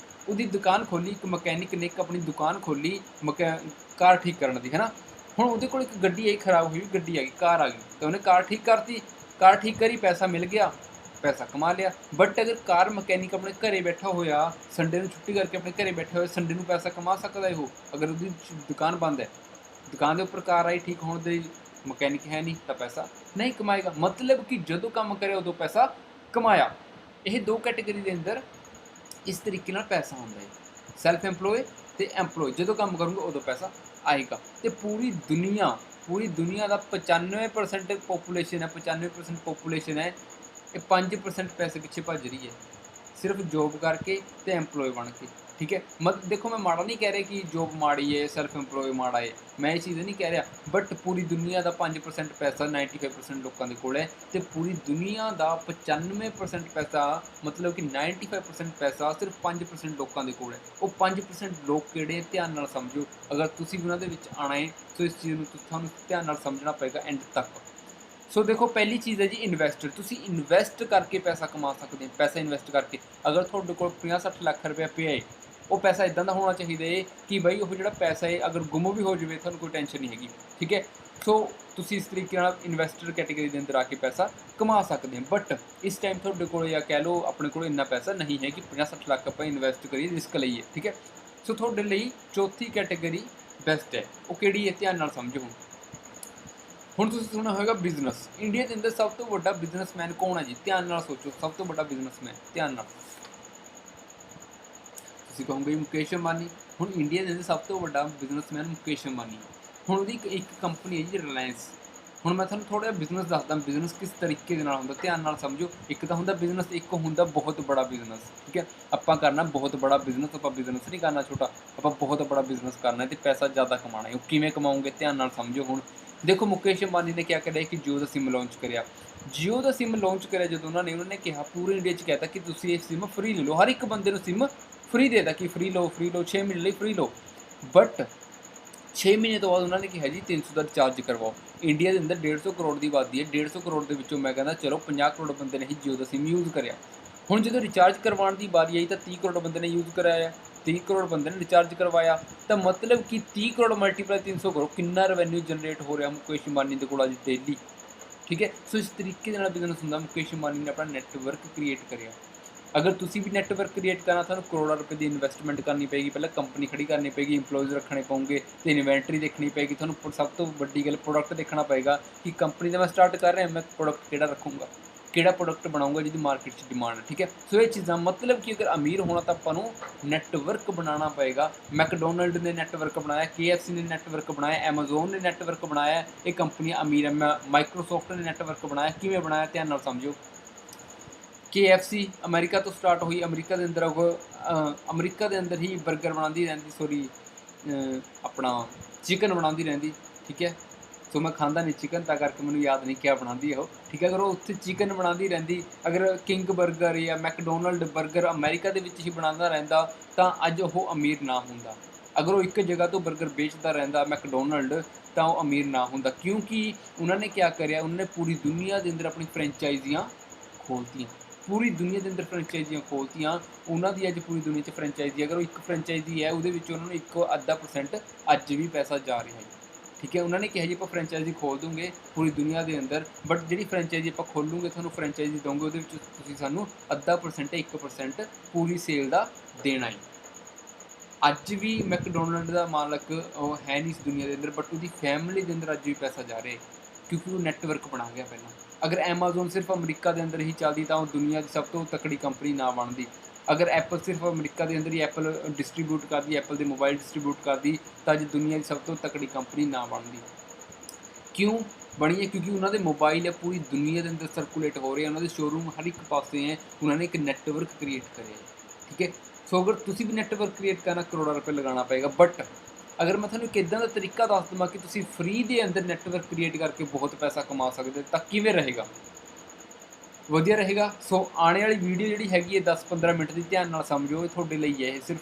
ਉਹਦੀ ਦੁਕਾਨ ਖੋਲੀ, ਇੱਕ ਮਕੈਨਿਕ ਨੇ ਇੱਕ ਆਪਣੀ ਦੁਕਾਨ ਖੋਲੀ ਕਾਰ ਠੀਕ ਕਰਨ ਦੀ, ਹੈ ਨਾ। ਹੁਣ ਉਹਦੇ ਕੋਲ ਇੱਕ ਗੱਡੀ ਆਈ, ਖਰਾਬ ਹੋਈ ਗੱਡੀ ਆ ਗਈ, ਕਾਰ ਆ ਗਈ, ਤਾਂ ਉਹਨੇ ਕਾਰ ਠੀਕ ਕਰਤੀ, ਕਾਰ ਠੀਕ ਕਰੀ, ਪੈਸਾ ਮਿਲ ਗਿਆ, ਪੈਸਾ ਕਮਾ ਲਿਆ। ਬਟ ਅਗਰ ਕਾਰ ਮਕੈਨਿਕ ਆਪਣੇ ਘਰੇ ਬੈਠਾ ਹੋਇਆ, ਸੰਡੇ ਨੂੰ ਛੁੱਟੀ ਕਰਕੇ ਆਪਣੇ ਘਰੇ ਬੈਠਾ ਹੋਇਆ, ਸੰਡੇ ਨੂੰ ਪੈਸਾ ਕਮਾ ਸਕਦਾ ਹੈ ਉਹ? ਅਗਰ ਉਹਦੀ ਦੁਕਾਨ ਬੰਦ ਹੈ, ਦੁਕਾਨ ਦੇ ਉੱਪਰ ਕਾਰ ਆਈ ਠੀਕ ਹੋਣ ਦੇ, ਮਕੈਨਿਕ ਹੈ ਨਹੀਂ, ਤਾਂ ਪੈਸਾ ਨਹੀਂ ਕਮਾਏਗਾ। ਮਤਲਬ ਕਿ ਜਦੋਂ ਕੰਮ ਕਰਿਆ ਉਦੋਂ ਪੈਸਾ ਕਮਾਇਆ। ਇਹ ਦੋ ਕੈਟੇਗਰੀ ਦੇ ਅੰਦਰ ਇਸ ਤਰੀਕੇ ਨਾਲ ਪੈਸਾ ਹੁੰਦਾ ਹੈ, ਸੈਲਫ ਐਮਪਲੋਏ ਤੇ ਐਮਪਲੋਏ। ਜਦੋਂ ਕੰਮ ਕਰੂੰਗਾ ਉਦੋਂ ਪੈਸਾ ਆਏਗਾ। ਤੇ ਪੂਰੀ ਦੁਨੀਆ ਦਾ 95% ਪੋਪੂਲੇਸ਼ਨ ਹੈ, 95% ਪੋਪੂਲੇਸ਼ਨ ਹੈ, ਇਹ 5% ਪੈਸੇ ਪਿੱਛੇ ਭੱਜ ਰਹੀ ਹੈ, ਸਿਰਫ ਜੋਬ ਕਰਕੇ ਤੇ ਐਮਪਲੋਏ ਬਣ ਕੇ, ਠੀਕ ਹੈ। ਦੇਖੋ ਮੈਂ ਮਾੜਾ ਨਹੀਂ ਕਹਿ ਰਿਹਾ ਕਿ ਜੋਬ ਮਾੜੀ ਹੈ, ਸੈਲਫ ਐਮਪਲੋਏ ਮਾੜਾ ਹੈ, ਮੈਂ ਇਹ ਚੀਜ਼ ਨਹੀਂ ਕਹਿ ਰਿਹਾ। ਬਟ ਪੂਰੀ ਦੁਨੀਆ ਦਾ 5% ਪੈਸਾ 95% ਲੋਕਾਂ ਦੇ ਕੋਲ ਹੈ, ਤੇ ਪੂਰੀ ਦੁਨੀਆ ਦਾ 95% ਪੈਸਾ, ਮਤਲਬ ਕਿ 95% ਪੈਸਾ ਸਿਰਫ 5% ਲੋਕਾਂ ਦੇ ਕੋਲ ਹੈ। ਉਹ 5% ਲੋਕ ਕਿਹੜੇ? ਧਿਆਨ ਨਾਲ ਸਮਝੋ। ਅਗਰ ਤੁਸੀਂ ਉਹਨਾਂ ਦੇ ਵਿੱਚ ਆਉਣਾ ਹੈ ਤਾਂ ਇਸ ਚੀਜ਼ ਨੂੰ ਤੁਹਾਨੂੰ ਧਿਆਨ ਨਾਲ ਸਮਝਣਾ ਪਏਗਾ ਐਂਡ ਤੱਕ। ਸੋ ਦੇਖੋ ਪਹਿਲੀ ਚੀਜ਼ ਹੈ ਜੀ ਇਨਵੈਸਟਰ। ਤੁਸੀਂ ਇਨਵੈਸਟ ਕਰਕੇ ਪੈਸਾ ਕਮਾ ਸਕਦੇ ਹੋ। ਪੈਸਾ ਇਨਵੈਸਟ ਕਰਕੇ, ਅਗਰ ਤੁਹਾਡੇ ਕੋਲ 50-60 ਲੱਖ ਰੁਪਇਆ ਪਿਆ ਹੈ, ਉਹ ਪੈਸਾ ਇੱਦਾਂ ਦਾ ਹੋਣਾ ਚਾਹੀਦਾ ਹੈ ਕਿ ਬਈ ਉਹ ਜਿਹੜਾ ਪੈਸਾ ਹੈ ਅਗਰ ਗੁੰਮ ਵੀ ਹੋ ਜਾਵੇ ਤੁਹਾਨੂੰ ਕੋਈ ਟੈਨਸ਼ਨ ਨਹੀਂ ਹੈਗੀ, ਠੀਕ ਹੈ। ਸੋ ਤੁਸੀਂ ਇਸ ਤਰੀਕੇ ਨਾਲ ਇਨਵੈਸਟਰ ਕੈਟੇਗਰੀ ਦੇ ਅੰਦਰ ਆ ਕੇ ਪੈਸਾ ਕਮਾ ਸਕਦੇ ਹੋ। ਬਟ ਇਸ ਟਾਈਮ ਤੁਹਾਡੇ ਕੋਲ, ਜਾਂ ਕਹਿ ਲਓ ਆਪਣੇ ਕੋਲ ਇੰਨਾ ਪੈਸਾ ਨਹੀਂ ਹੈ ਕਿ 50-60 ਲੱਖ ਆਪਾਂ ਇਨਵੈਸਟ ਕਰੀਏ, ਰਿਸਕ ਲਈਏ, ਠੀਕ ਹੈ। ਸੋ ਤੁਹਾਡੇ ਲਈ ਚੌਥੀ ਕੈਟੇਗਰੀ ਬੈਸਟ ਹੈ। ਉਹ ਕਿਹੜੀ ਹੈ? ਧਿਆਨ ਨਾਲ ਸਮਝੋ। ਹੁਣ ਤੁਸੀਂ ਸੁਣਿਆ ਹੋਵੇਗਾ ਬਿਜ਼ਨਸ। ਇੰਡੀਆ ਦੇ ਅੰਦਰ ਸਭ ਤੋਂ ਵੱਡਾ ਬਿਜ਼ਨਸਮੈਨ ਕੌਣ ਹੈ ਜੀ? ਧਿਆਨ ਨਾਲ ਸੋਚੋ, ਸਭ ਤੋਂ ਵੱਡਾ ਬਿਜ਼ਨਸਮੈਨ, ਧਿਆਨ ਨਾਲ। ਤੁਸੀਂ ਕਹੋਗੇ ਮੁਕੇਸ਼ ਅੰਬਾਨੀ। ਹੁਣ ਇੰਡੀਆ ਦੇ ਅੰਦਰ ਸਭ ਤੋਂ ਵੱਡਾ ਬਿਜ਼ਨਸਮੈਨ ਮੁਕੇਸ਼ ਅੰਬਾਨੀ। ਹੁਣ ਉਹਦੀ ਇੱਕ ਕੰਪਨੀ ਹੈ ਜੀ ਰਿਲਾਇੰਸ। ਹੁਣ ਮੈਂ ਤੁਹਾਨੂੰ ਥੋੜ੍ਹਾ ਜਿਹਾ ਬਿਜ਼ਨਸ ਦੱਸਦਾ, ਬਿਜ਼ਨਸ ਕਿਸ ਤਰੀਕੇ ਦੇ ਨਾਲ ਹੁੰਦਾ, ਧਿਆਨ ਨਾਲ ਸਮਝੋ। ਇੱਕ ਤਾਂ ਹੁੰਦਾ ਬਿਜ਼ਨਸ, ਇੱਕ ਹੁੰਦਾ ਬਹੁਤ ਬੜਾ ਬਿਜ਼ਨਸ, ਠੀਕ ਹੈ। ਆਪਾਂ ਕਰਨਾ ਬਹੁਤ ਬੜਾ ਬਿਜ਼ਨਸ, ਆਪਾਂ ਬਿਜ਼ਨਸ ਨਹੀਂ ਕਰਨਾ ਛੋਟਾ, ਆਪਾਂ ਬਹੁਤ ਬੜਾ ਬਿਜ਼ਨਸ ਕਰਨਾ ਅਤੇ ਪੈਸਾ ਜ਼ਿਆਦਾ ਕਮਾਉਣਾ ਹੈ। ਉਹ ਕਿਵੇਂ ਕਮਾਉਂਗੇ, ਧਿਆਨ ਨਾਲ ਸਮਝੋ। ਹੁਣ ਦੇਖੋ ਮੁਕੇਸ਼ ਅੰਬਾਨੀ ਨੇ ਕਿਆ ਕਰਿਆ ਕਿ ਜੀਓ ਦਾ ਸਿਮ ਲਾਂਚ ਕਰਿਆ। ਜੀਓ ਦਾ ਸਿਮ ਲਾਂਚ ਕਰਿਆ ਜਦੋਂ ਉਹਨਾਂ ਨੇ ਕਿਹਾ, ਪੂਰੇ ਇੰਡੀਆ 'ਚ ਕਹਿਤਾ ਕਿ ਤੁਸੀਂ ਇਹ ਸਿਮ ਫ੍ਰੀ ਲੈ ਲਓ, ਹਰ ਇੱਕ ਬੰਦੇ ਨੂੰ ਸਿਮ ਫ੍ਰੀ ਦੇ ਤਾ ਕਿ ਫ੍ਰੀ ਲਓ 6 ਮਹੀਨੇ ਲਈ ਫ੍ਰੀ ਲਓ। ਬਟ 6 ਮਹੀਨੇ ਤੋਂ ਬਾਅਦ ਉਹਨਾਂ ਨੇ ਕਿਹਾ ਜੀ 300 ਦਾ ਰਿਚਾਰਜ ਕਰਵਾਓ। ਇੰਡੀਆ ਦੇ ਅੰਦਰ 150 ਕਰੋੜ ਦੀ ਆਬਾਦੀ ਹੈ, 150 ਕਰੋੜ ਦੇ ਵਿੱਚੋਂ ਮੈਂ ਕਹਿੰਦਾ ਚਲੋ 50 ਕਰੋੜ ਬੰਦੇ ਨੇ ਹੀ ਜੀਓ ਦਾ ਸਿਮ ਯੂਜ਼ ਕਰਿਆ। ਹੁਣ ਜਦੋਂ ਰਿਚਾਰਜ ਕਰਵਾਉਣ ਦੀ ਵਾਰੀ ਆਈ ਤਾਂ 30 ਕਰੋੜ ਬੰਦੇ ਨੇ ਯੂਜ਼ ਕਰਾਇਆ, 30 ਕਰੋੜ ਬੰਦੇ ਨੇ ਰਿਚਾਰਜ ਕਰਵਾਇਆ। ਤਾਂ ਮਤਲਬ ਕਿ 30 ਕਰੋੜ ਮਲਟੀਪਲਾਈ 300 ਕਰੋ, ਕਿੰਨਾ ਰੈਵਨਿਊ ਜਨਰੇਟ ਹੋ ਰਿਹਾ ਮੁਕੇਸ਼ ਅੰਬਾਨੀ ਦੇ ਕੋਲ ਅੱਜ ਡੇਲੀ, ਠੀਕ ਹੈ। ਸੋ ਇਸ ਤਰੀਕੇ ਦੇ ਨਾਲ ਬਿਜ਼ਨਸ ਹੁੰਦਾ। ਮੁਕੇਸ਼ ਅੰਬਾਨੀ ਨੇ ਆਪਣਾ ਨੈਟਵਰਕ ਕ੍ਰੀਏਟ ਕਰਿਆ। ਅਗਰ ਤੁਸੀਂ ਵੀ ਨੈਟਵਰਕ ਕ੍ਰੀਏਟ ਕਰਨਾ, ਤੁਹਾਨੂੰ ਕਰੋੜਾਂ ਰੁਪਏ ਦੀ ਇਨਵੈਸਟਮੈਂਟ ਕਰਨੀ ਪਏਗੀ, ਪਹਿਲਾਂ ਕੰਪਨੀ ਖੜੀ ਕਰਨੀ ਪਏਗੀ, ਇੰਪਲੋਈਜ਼ ਰੱਖਣੇ ਪਊਗੇ ਅਤੇ ਇਨਵੈਂਟਰੀ ਦੇਖਣੀ ਪਏਗੀ। ਤੁਹਾਨੂੰ ਸਭ ਤੋਂ ਵੱਡੀ ਗੱਲ ਪ੍ਰੋਡਕਟ ਦੇਖਣਾ ਪਏਗਾ ਕਿ ਕੰਪਨੀ ਦਾ ਮੈਂ ਸਟਾਰਟ ਕਰ ਰਿਹਾ, ਮੈਂ ਪ੍ਰੋਡਕਟ ਕਿਹੜਾ ਰੱਖੂੰਗਾ, ਕਿਹੜਾ ਪ੍ਰੋਡਕਟ ਬਣਾਊਂਗਾ ਜਿਹਦੀ ਮਾਰਕੀਟ 'ਚ ਡਿਮਾਂਡ ਹੈ, ਠੀਕ ਹੈ। ਸੋ ਇਹ ਚੀਜ਼ਾਂ ਮਤਲਬ ਕਿ ਅਗਰ ਅਮੀਰ ਹੋਣਾ ਤਾਂ ਆਪਾਂ ਨੂੰ ਨੈਟਵਰਕ ਬਣਾਉਣਾ ਪਏਗਾ। ਮੈਕਡੋਨਲਡ ਨੇ ਨੈਟਵਰਕ ਬਣਾਇਆ, KFC ਨੇ ਨੈਟਵਰਕ ਬਣਾਇਆ, ਐਮਾਜ਼ੋਨ ਨੇ ਨੈਟਵਰਕ ਬਣਾਇਆ, ਇਹ ਕੰਪਨੀਆਂ ਅਮੀਰ ਹੈ। ਮਾਈਕਰੋਸੋਫਟ ਨੇ ਨੈਟਵਰਕ ਬਣਾਇਆ। ਕਿਵੇਂ ਬਣਾਇਆ, ਧਿਆਨ ਨਾਲ ਸਮਝੋ। KFC ਅਮਰੀਕਾ ਤੋਂ ਸਟਾਰਟ ਹੋਈ, ਅਮਰੀਕਾ ਦੇ ਅੰਦਰ ਅਮਰੀਕਾ ਦੇ ਅੰਦਰ ਹੀ ਬਰਗਰ ਬਣਾਉਂਦੀ ਰਹਿੰਦੀ, ਸੋਰੀ ਆਪਣਾ ਚਿਕਨ ਬਣਾਉਂਦੀ ਰਹਿੰਦੀ, ਠੀਕ ਹੈ। ਸੋ ਮੈਂ ਖਾਂਦਾ ਨਹੀਂ ਚਿਕਨ, ਤਾਂ ਕਰਕੇ ਮੈਨੂੰ ਯਾਦ ਨਹੀਂ ਕਿਆ ਬਣਾਉਂਦੀ ਹੈ ਉਹ, ਠੀਕ ਹੈ। ਅਗਰ ਉਹ ਉੱਥੇ ਚਿਕਨ ਬਣਾਉਂਦੀ ਰਹਿੰਦੀ, ਅਗਰ ਕਿੰਗ ਬਰਗਰ ਜਾਂ ਮੈਕਡੋਨਲਡ ਬਰਗਰ ਅਮਰੀਕਾ ਦੇ ਵਿੱਚ ਹੀ ਬਣਾਉਂਦਾ ਰਹਿੰਦਾ ਤਾਂ ਅੱਜ ਉਹ ਅਮੀਰ ਨਾ ਹੁੰਦਾ। ਅਗਰ ਉਹ ਇੱਕ ਜਗ੍ਹਾ ਤੋਂ ਬਰਗਰ ਵੇਚਦਾ ਰਹਿੰਦਾ ਮੈਕਡੋਨਲਡ, ਤਾਂ ਉਹ ਅਮੀਰ ਨਾ ਹੁੰਦਾ। ਕਿਉਂਕਿ ਉਹਨਾਂ ਨੇ ਕਿਆ ਕਰਿਆ, ਉਹਨਾਂ ਨੇ ਪੂਰੀ ਦੁਨੀਆ ਦੇ ਅੰਦਰ ਆਪਣੀ ਫਰੈਂਚਾਈਜ਼ੀਆਂ ਖੋਲ੍ਹਤੀਆਂ, ਪੂਰੀ ਦੁਨੀਆ ਦੇ ਅੰਦਰ ਫਰੈਂਚਾਈਜ਼ੀਆਂ ਖੋਲ੍ਹਤੀਆਂ। ਉਹਨਾਂ ਦੀ ਅੱਜ ਪੂਰੀ ਦੁਨੀਆ 'ਚ ਫਰੈਂਚਾਈਜ਼ੀ, ਅਗਰ ਉਹ ਇੱਕ ਫਰੈਂਚਾਈਜ਼ੀ ਹੈ ਉਹਦੇ ਵਿੱਚ ਉਹਨਾਂ ਨੂੰ 1.5% ਅੱਜ ਵੀ ਪੈਸਾ ਜਾ ਰਿਹਾ ਹੈ, ਠੀਕ ਹੈ। ਉਹਨਾਂ ਨੇ ਕਿਹਾ ਜੀ ਆਪਾਂ ਫਰੈਂਚਾਈਜ਼ੀ ਖੋਲ੍ਹ ਦੂੰਗੇ ਪੂਰੀ ਦੁਨੀਆ ਦੇ ਅੰਦਰ, ਬਟ ਜਿਹੜੀ ਫਰੈਂਚਾਈਜ਼ੀ ਆਪਾਂ ਖੋਲ੍ਹੂਗੇ, ਤੁਹਾਨੂੰ ਫਰੈਂਚਾਈਜ਼ੀ ਦਊਂਗੇ, ਉਹਦੇ ਵਿੱਚ ਤੁਸੀਂ ਸਾਨੂੰ 0.5% 1% ਪੂਰੀ ਸੇਲ ਦਾ ਦੇਣਾ ਹੈ। ਅੱਜ ਵੀ ਮੈਕਡੋਨਲਡ ਦਾ ਮਾਲਕ ਉਹ ਹੈ ਨਹੀਂ ਇਸ ਦੁਨੀਆ ਦੇ ਅੰਦਰ, ਬਟ ਉਹਦੀ ਫੈਮਿਲੀ ਦੇ ਅੰਦਰ ਅੱਜ ਵੀ ਪੈਸਾ ਜਾ ਰਿਹਾ ਕਿਉਂਕਿ ਉਹ ਨੈਟਵਰਕ ਬਣਾ ਗਿਆ ਪਹਿਲਾਂ। ਅਗਰ ਐਮਾਜ਼ੋਨ ਸਿਰਫ ਅਮਰੀਕਾ ਦੇ ਅੰਦਰ ਹੀ ਚੱਲਦੀ ਤਾਂ ਉਹ ਦੁਨੀਆ ਦੀ ਸਭ ਤੋਂ ਤਕੜੀ ਕੰਪਨੀ ਨਾ ਬਣਦੀ। ਅਗਰ ਐਪਲ ਸਿਰਫ ਅਮਰੀਕਾ ਦੇ ਅੰਦਰ ਹੀ ਐਪਲ ਡਿਸਟਰੀਬਿਊਟ ਕਰਦੀ, ਐਪਲ ਦੇ ਮੋਬਾਈਲ ਡਿਸਟਰੀਬਿਊਟ ਕਰਦੀ, ਤਾਂ ਅੱਜ ਦੁਨੀਆ ਦੀ ਸਭ ਤੋਂ ਤਕੜੀ ਕੰਪਨੀ ਨਾ ਬਣਦੀ। ਕਿਉਂ ਬਣੀ ਹੈ? ਕਿਉਂਕਿ ਉਹਨਾਂ ਦੇ ਮੋਬਾਈਲ ਹੈ ਪੂਰੀ ਦੁਨੀਆ ਦੇ ਅੰਦਰ ਸਰਕੂਲੇਟ ਹੋ ਰਹੇ, ਉਹਨਾਂ ਦੇ ਸ਼ੋਰੂਮ ਹਰ ਇੱਕ ਪਾਸੇ ਹੈ, ਉਹਨਾਂ ਨੇ ਇੱਕ ਨੈਟਵਰਕ ਕ੍ਰੀਏਟ ਕਰਿਆ, ਠੀਕ ਹੈ। ਸੋ ਅਗਰ ਤੁਸੀਂ ਵੀ ਨੈਟਵਰਕ ਕ੍ਰੀਏਟ ਕਰਨਾ, ਕਰੋੜਾਂ ਰੁਪਏ ਲਗਾਉਣਾ ਪਏਗਾ। ਬਟ ਅਗਰ ਮੈਂ ਤੁਹਾਨੂੰ ਇੱਕ ਇੱਦਾਂ ਦਾ ਤਰੀਕਾ ਦੱਸ ਦੇਵਾਂ ਕਿ ਤੁਸੀਂ ਫ੍ਰੀ ਦੇ ਅੰਦਰ ਨੈਟਵਰਕ ਕ੍ਰੀਏਟ ਕਰਕੇ ਬਹੁਤ ਪੈਸਾ ਕਮਾ ਸਕਦੇ ਹੋ, ਤਾਂ ਕਿਵੇਂ ਰਹੇਗਾ? ਵਧੀਆ ਰਹੇਗਾ। ਸੋ ਆਉਣ ਵਾਲੀ ਵੀਡੀਓ ਜਿਹੜੀ ਹੈਗੀ ਹੈ 10-15 ਮਿੰਟ ਦੀ, ਧਿਆਨ ਨਾਲ ਸਮਝੋ, ਇਹ ਤੁਹਾਡੇ ਲਈ ਹੈ ਇਹ ਸਿਰਫ,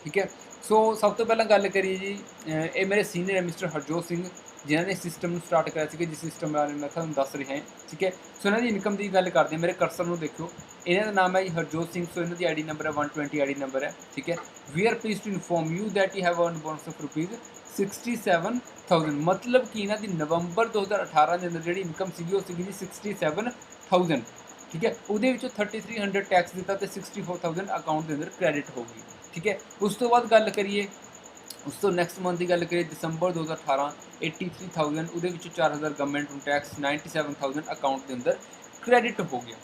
ਠੀਕ ਹੈ। ਸੋ ਸਭ ਤੋਂ ਪਹਿਲਾਂ ਗੱਲ ਕਰੀਏ ਜੀ, ਇਹ ਮੇਰੇ ਸੀਨੀਅਰ ਹੈ ਮਿਸਟਰ ਹਰਜੋਤ ਸਿੰਘ, ਜਿਨ੍ਹਾਂ ਨੇ ਸਿਸਟਮ ਨੂੰ ਸਟਾਰਟ ਕਰਿਆ ਸੀਗਾ, ਜਿਸ ਸਿਸਟਮ ਬਾਰੇ ਮੈਂ ਤੁਹਾਨੂੰ ਦੱਸ ਰਿਹਾ, ਠੀਕ ਹੈ। ਸੋ ਇਹਨਾਂ ਦੀ ਇਨਕਮ ਦੀ ਗੱਲ ਕਰਦੇ ਹਾਂ, ਮੇਰੇ ਕਰਸਰ ਨੂੰ ਦੇਖੋ, ਇਹਨਾਂ ਦਾ ਨਾਮ ਹੈ ਜੀ ਹਰਜੋਤ ਸਿੰਘ। ਸੋ ਇਹਨਾਂ ਦੀ ਆਈਡੀ ਨੰਬਰ ਹੈ 120 ਆਈਡੀ ਨੰਬਰ ਹੈ, ਠੀਕ ਹੈ। We are please to inform you that you have earn bonus of ₹67,000। ਮਤਲਬ ਕਿ ਇਹਨਾਂ ਦੀ ਨਵੰਬਰ 2018 ਦੇ ਅੰਦਰ ਜਿਹੜੀ ਇਨਕਮ ਸੀਗੀ ਉਹ ਸੀਗੀ ਜੀ 67,000, ਠੀਕ ਹੈ। ਉਹਦੇ ਵਿੱਚੋਂ 3300 ਟੈਕਸ ਦਿੱਤਾ ਅਤੇ 64,000 ਅਕਾਊਂਟ ਦੇ ਅੰਦਰ ਕ੍ਰੈਡਿਟ ਹੋ ਗਈ, ਠੀਕ ਹੈ। ਉਸ ਤੋਂ ਬਾਅਦ ਗੱਲ ਕਰੀਏ, ਉਸ ਤੋਂ ਨੈਕਸਟ ਮੰਥ ਦੀ ਗੱਲ ਕਰੀਏ, ਦਸੰਬਰ 2018 83,000, ਉਹਦੇ ਵਿੱਚੋਂ 4,000 ਗਵਰਨਮੈਂਟ ਨੂੰ ਟੈਕਸ, 97,000 ਅਕਾਊਂਟ ਦੇ ਅੰਦਰ ਕ੍ਰੈਡਿਟ ਹੋ ਗਿਆ।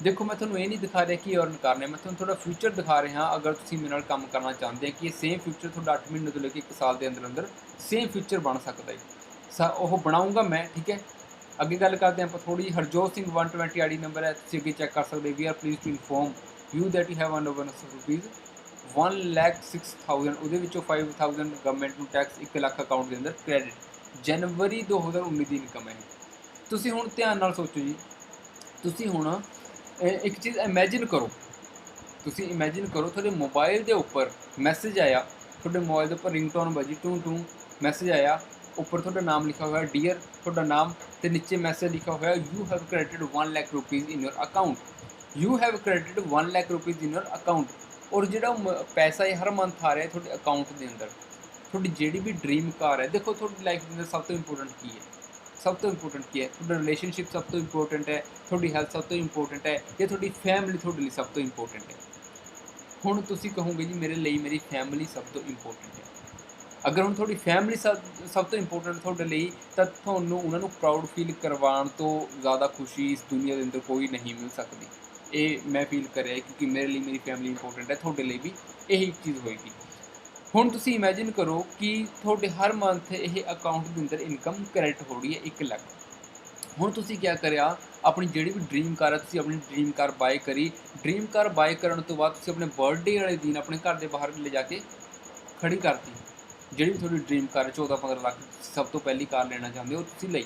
ਦੇਖੋ ਮੈਂ ਤੁਹਾਨੂੰ ਇਹ ਨਹੀਂ ਦਿਖਾ ਰਿਹਾ ਕਿ ਅਰਨ ਕਰਨਾ, ਮੈਂ ਤੁਹਾਨੂੰ ਥੋੜਾ ਫਿਊਚਰ ਦਿਖਾ ਰਿਹਾ। ਅਗਰ ਤੁਸੀਂ ਮੇਰੇ ਨਾਲ ਕੰਮ ਕਰਨਾ ਚਾਹੁੰਦੇ ਹੋ ਕਿ ਇਹ ਸੇਮ ਫਿਊਚਰ ਤੁਹਾਡਾ 8 ਮਹੀਨੇ ਤੋਂ ਲੈ ਕੇ 1 ਸਾਲ ਦੇ ਅੰਦਰ ਅੰਦਰ ਸੇਮ ਫਿਊਚਰ ਬਣ ਸਕਦਾ ਹੈ, ਉਹ ਬਣਾਊਂਗਾ ਮੈਂ, ਠੀਕ ਹੈ। ਅੱਗੇ ਗੱਲ ਕਰਦੇ ਹਾਂ ਆਪਾਂ ਥੋੜੀ। ਹਰਜੋਤ ਸਿੰਘ 120 ਆਈਡੀ ਨੰਬਰ ਹੈ, ਤੁਸੀਂ ਅੱਗੇ ਚੈੱਕ ਕਰ ਸਕਦੇ। We are please to inform you that you have earn ₹1,06,000, ਉਹਦੇ ਵਿੱਚੋਂ 5,000 ਗਵਰਨਮੈਂਟ ਨੂੰ ਟੈਕਸ, 1 ਲੱਖ ਅਕਾਊਂਟ ਦੇ ਅੰਦਰ ਕ੍ਰੈਡਿਟ। ਜਨਵਰੀ 2019 ਦੀ ਇਨਕਮ ਹੈ। ਤੁਸੀਂ ਹੁਣ ਧਿਆਨ ਨਾਲ ਸੋਚੋ ਜੀ, ਤੁਸੀਂ ਹੁਣ ਇੱਕ ਚੀਜ਼ ਇਮੈਜਿਨ ਕਰੋ, ਤੁਸੀਂ ਇਮੈਜਿਨ ਕਰੋ ਤੁਹਾਡੇ ਮੋਬਾਈਲ ਦੇ ਉੱਪਰ ਮੈਸੇਜ ਆਇਆ, ਤੁਹਾਡੇ ਮੋਬਾਈਲ ਦੇ ਉੱਪਰ ਰਿੰਗਟੋਨ ਵੱਜੀ, ਟੂ ਟੂ ਮੈਸੇਜ ਆਇਆ, ਉੱਪਰ ਤੁਹਾਡਾ ਨਾਮ ਲਿਖਿਆ ਹੋਇਆ ਡੀਅਰ, ਤੁਹਾਡਾ ਨਾਮ, ਅਤੇ ਨੀਚੇ ਮੈਸੇਜ ਲਿਖਿਆ ਹੋਇਆ you have credited 1 lakh rupees in your account, you have credited 1 lakh rupees in your account. ਔਰ ਜਿਹੜਾ ਪੈਸਾ ਇਹ ਹਰ ਮੰਥ ਆ ਰਿਹਾ ਤੁਹਾਡੇ ਅਕਾਊਂਟ ਦੇ ਅੰਦਰ, ਤੁਹਾਡੀ ਜਿਹੜੀ ਵੀ ਡਰੀਮ ਕਾਰ ਹੈ, ਦੇਖੋ ਤੁਹਾਡੀ ਲਾਈਫ ਦੇ ਅੰਦਰ ਸਭ ਤੋਂ ਇੰਪੋਰਟੈਂਟ ਕੀ ਹੈ? ਸਭ ਤੋਂ ਇੰਪੋਰਟੈਂਟ ਕੀ ਹੈ? ਤੁਹਾਡਾ ਰਿਲੇਸ਼ਨਸ਼ਿਪ ਸਭ ਤੋਂ ਇੰਪੋਰਟੈਂਟ ਹੈ, ਤੁਹਾਡੀ ਹੈਲਥ ਸਭ ਤੋਂ ਇੰਪੋਰਟੈਂਟ ਹੈ, ਜਾਂ ਤੁਹਾਡੀ ਫੈਮਿਲੀ ਤੁਹਾਡੇ ਲਈ ਸਭ ਤੋਂ ਇੰਪੋਰਟੈਂਟ ਹੈ? ਹੁਣ ਤੁਸੀਂ ਕਹੋਗੇ ਜੀ ਮੇਰੇ ਲਈ ਮੇਰੀ ਫੈਮਿਲੀ ਸਭ ਤੋਂ ਇੰਪੋਰਟੈਂਟ ਹੈ। ਅਗਰ ਹੁਣ ਤੁਹਾਡੀ ਫੈਮਿਲੀ ਸਭ ਤੋਂ ਇੰਪੋਰਟੈਂਟ ਤੁਹਾਡੇ ਲਈ, ਤਾਂ ਤੁਹਾਨੂੰ ਉਹਨਾਂ ਨੂੰ ਪ੍ਰਾਊਡ ਫੀਲ ਕਰਵਾਉਣ ਤੋਂ ਜ਼ਿਆਦਾ ਖੁਸ਼ੀ ਇਸ ਦੁਨੀਆ ਦੇ ਅੰਦਰ ਕੋਈ ਨਹੀਂ ਮਿਲ ਸਕਦੀ। ਇਹ ਮੈਂ ਫੀਲ ਕਰਿਆ, ਕਿਉਂਕਿ ਮੇਰੇ ਲਈ ਮੇਰੀ ਫੈਮਿਲੀ ਇੰਪੋਰਟੈਂਟ ਹੈ, ਤੁਹਾਡੇ ਲਈ ਵੀ ਇਹੀ ਚੀਜ਼ ਹੋਏਗੀ। ਹੁਣ ਤੁਸੀਂ ਇਮੈਜਿਨ ਕਰੋ ਕਿ ਤੁਹਾਡੇ ਹਰ ਮੰਥ ਇਹ ਅਕਾਊਂਟ ਦੇ ਅੰਦਰ ਇਨਕਮ ਕ੍ਰੈਡਿਟ ਹੋ ਰਹੀ ਹੈ 1 ਲੱਖ, ਹੁਣ ਤੁਸੀਂ ਕੀ ਕਰਿਆ, ਆਪਣੀ ਜਿਹੜੀ ਵੀ ਡਰੀਮ ਕਾਰ ਹੈ ਤੁਸੀਂ ਆਪਣੀ ਡਰੀਮ ਕਾਰ ਬਾਏ ਕਰੀ। ਡਰੀਮ ਕਾਰ ਬਾਏ ਕਰਨ ਤੋਂ ਬਾਅਦ ਤੁਸੀਂ ਆਪਣੇ ਬਰਥਡੇ ਵਾਲੇ ਦਿਨ ਆਪਣੇ ਘਰ ਦੇ ਬਾਹਰ ਲੈ ਜਾ ਕੇ ਖੜੀ ਕਰਤੀ। ਜਿਹੜੀ ਵੀ ਤੁਹਾਡੀ ਡਰੀਮ ਕਾਰ ਹੈ 14-15 ਲੱਖ ਸਭ ਤੋਂ ਪਹਿਲੀ ਕਾਰ ਲੈਣਾ ਚਾਹੁੰਦੇ ਹੋ ਤੁਸੀਂ ਲਈ।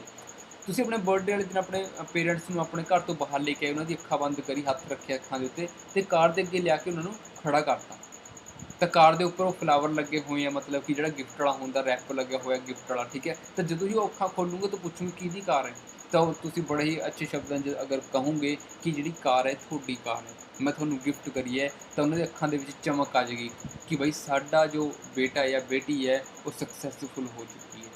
ਤੁਸੀਂ ਆਪਣੇ ਬਰਥਡੇ ਵਾਲੇ ਦਿਨ ਆਪਣੇ ਪੇਰੈਂਟਸ ਨੂੰ ਆਪਣੇ ਘਰ ਤੋਂ ਬਾਹਰ ਲੈ ਕੇ ਆਏ, ਉਹਨਾਂ ਦੀ ਅੱਖਾਂ ਬੰਦ ਕਰੀ, ਹੱਥ ਰੱਖੇ ਅੱਖਾਂ ਦੇ ਉੱਤੇ ਅਤੇ ਕਾਰ ਦੇ ਅੱਗੇ ਲਿਆ ਕੇ ਉਹਨਾਂ ਨੂੰ ਖੜਾ ਕਰਤਾ। ਤਾਂ ਕਾਰ ਦੇ ਉੱਪਰ ਉਹ ਫਲਾਵਰ ਲੱਗੇ ਹੋਏ ਆ, ਮਤਲਬ ਕਿ ਜਿਹੜਾ ਗਿਫਟ ਵਾਲਾ ਹੁੰਦਾ ਰੈਪ ਲੱਗਿਆ ਹੋਇਆ ਗਿਫਟ ਵਾਲਾ, ਠੀਕ ਹੈ। ਤਾਂ ਜਦੋਂ ਹੀ ਉਹ ਅੱਖਾਂ ਖੋਲੂਗੇ ਤਾਂ ਪੁੱਛੂਗੇ ਕਿਹਦੀ ਕਾਰ ਹੈ, ਤਾਂ ਤੁਸੀਂ ਬੜੇ ਹੀ ਅੱਛੇ ਸ਼ਬਦਾਂ 'ਚ ਅਗਰ ਕਹੋਗੇ ਕਿ ਜਿਹੜੀ ਕਾਰ ਹੈ ਤੁਹਾਡੀ ਕਾਰ ਹੈ, ਮੈਂ ਤੁਹਾਨੂੰ ਗਿਫਟ ਕਰੀ ਹੈ, ਤਾਂ ਉਹਨਾਂ ਦੀ ਅੱਖਾਂ ਦੇ ਵਿੱਚ ਚਮਕ ਆ ਜਾਏਗੀ ਕਿ ਬਈ ਸਾਡਾ ਜੋ ਬੇਟਾ ਜਾਂ ਬੇਟੀ ਹੈ ਉਹ ਸਕਸੈਸਫੁਲ ਹੋ ਚੁੱਕੀ ਹੈ,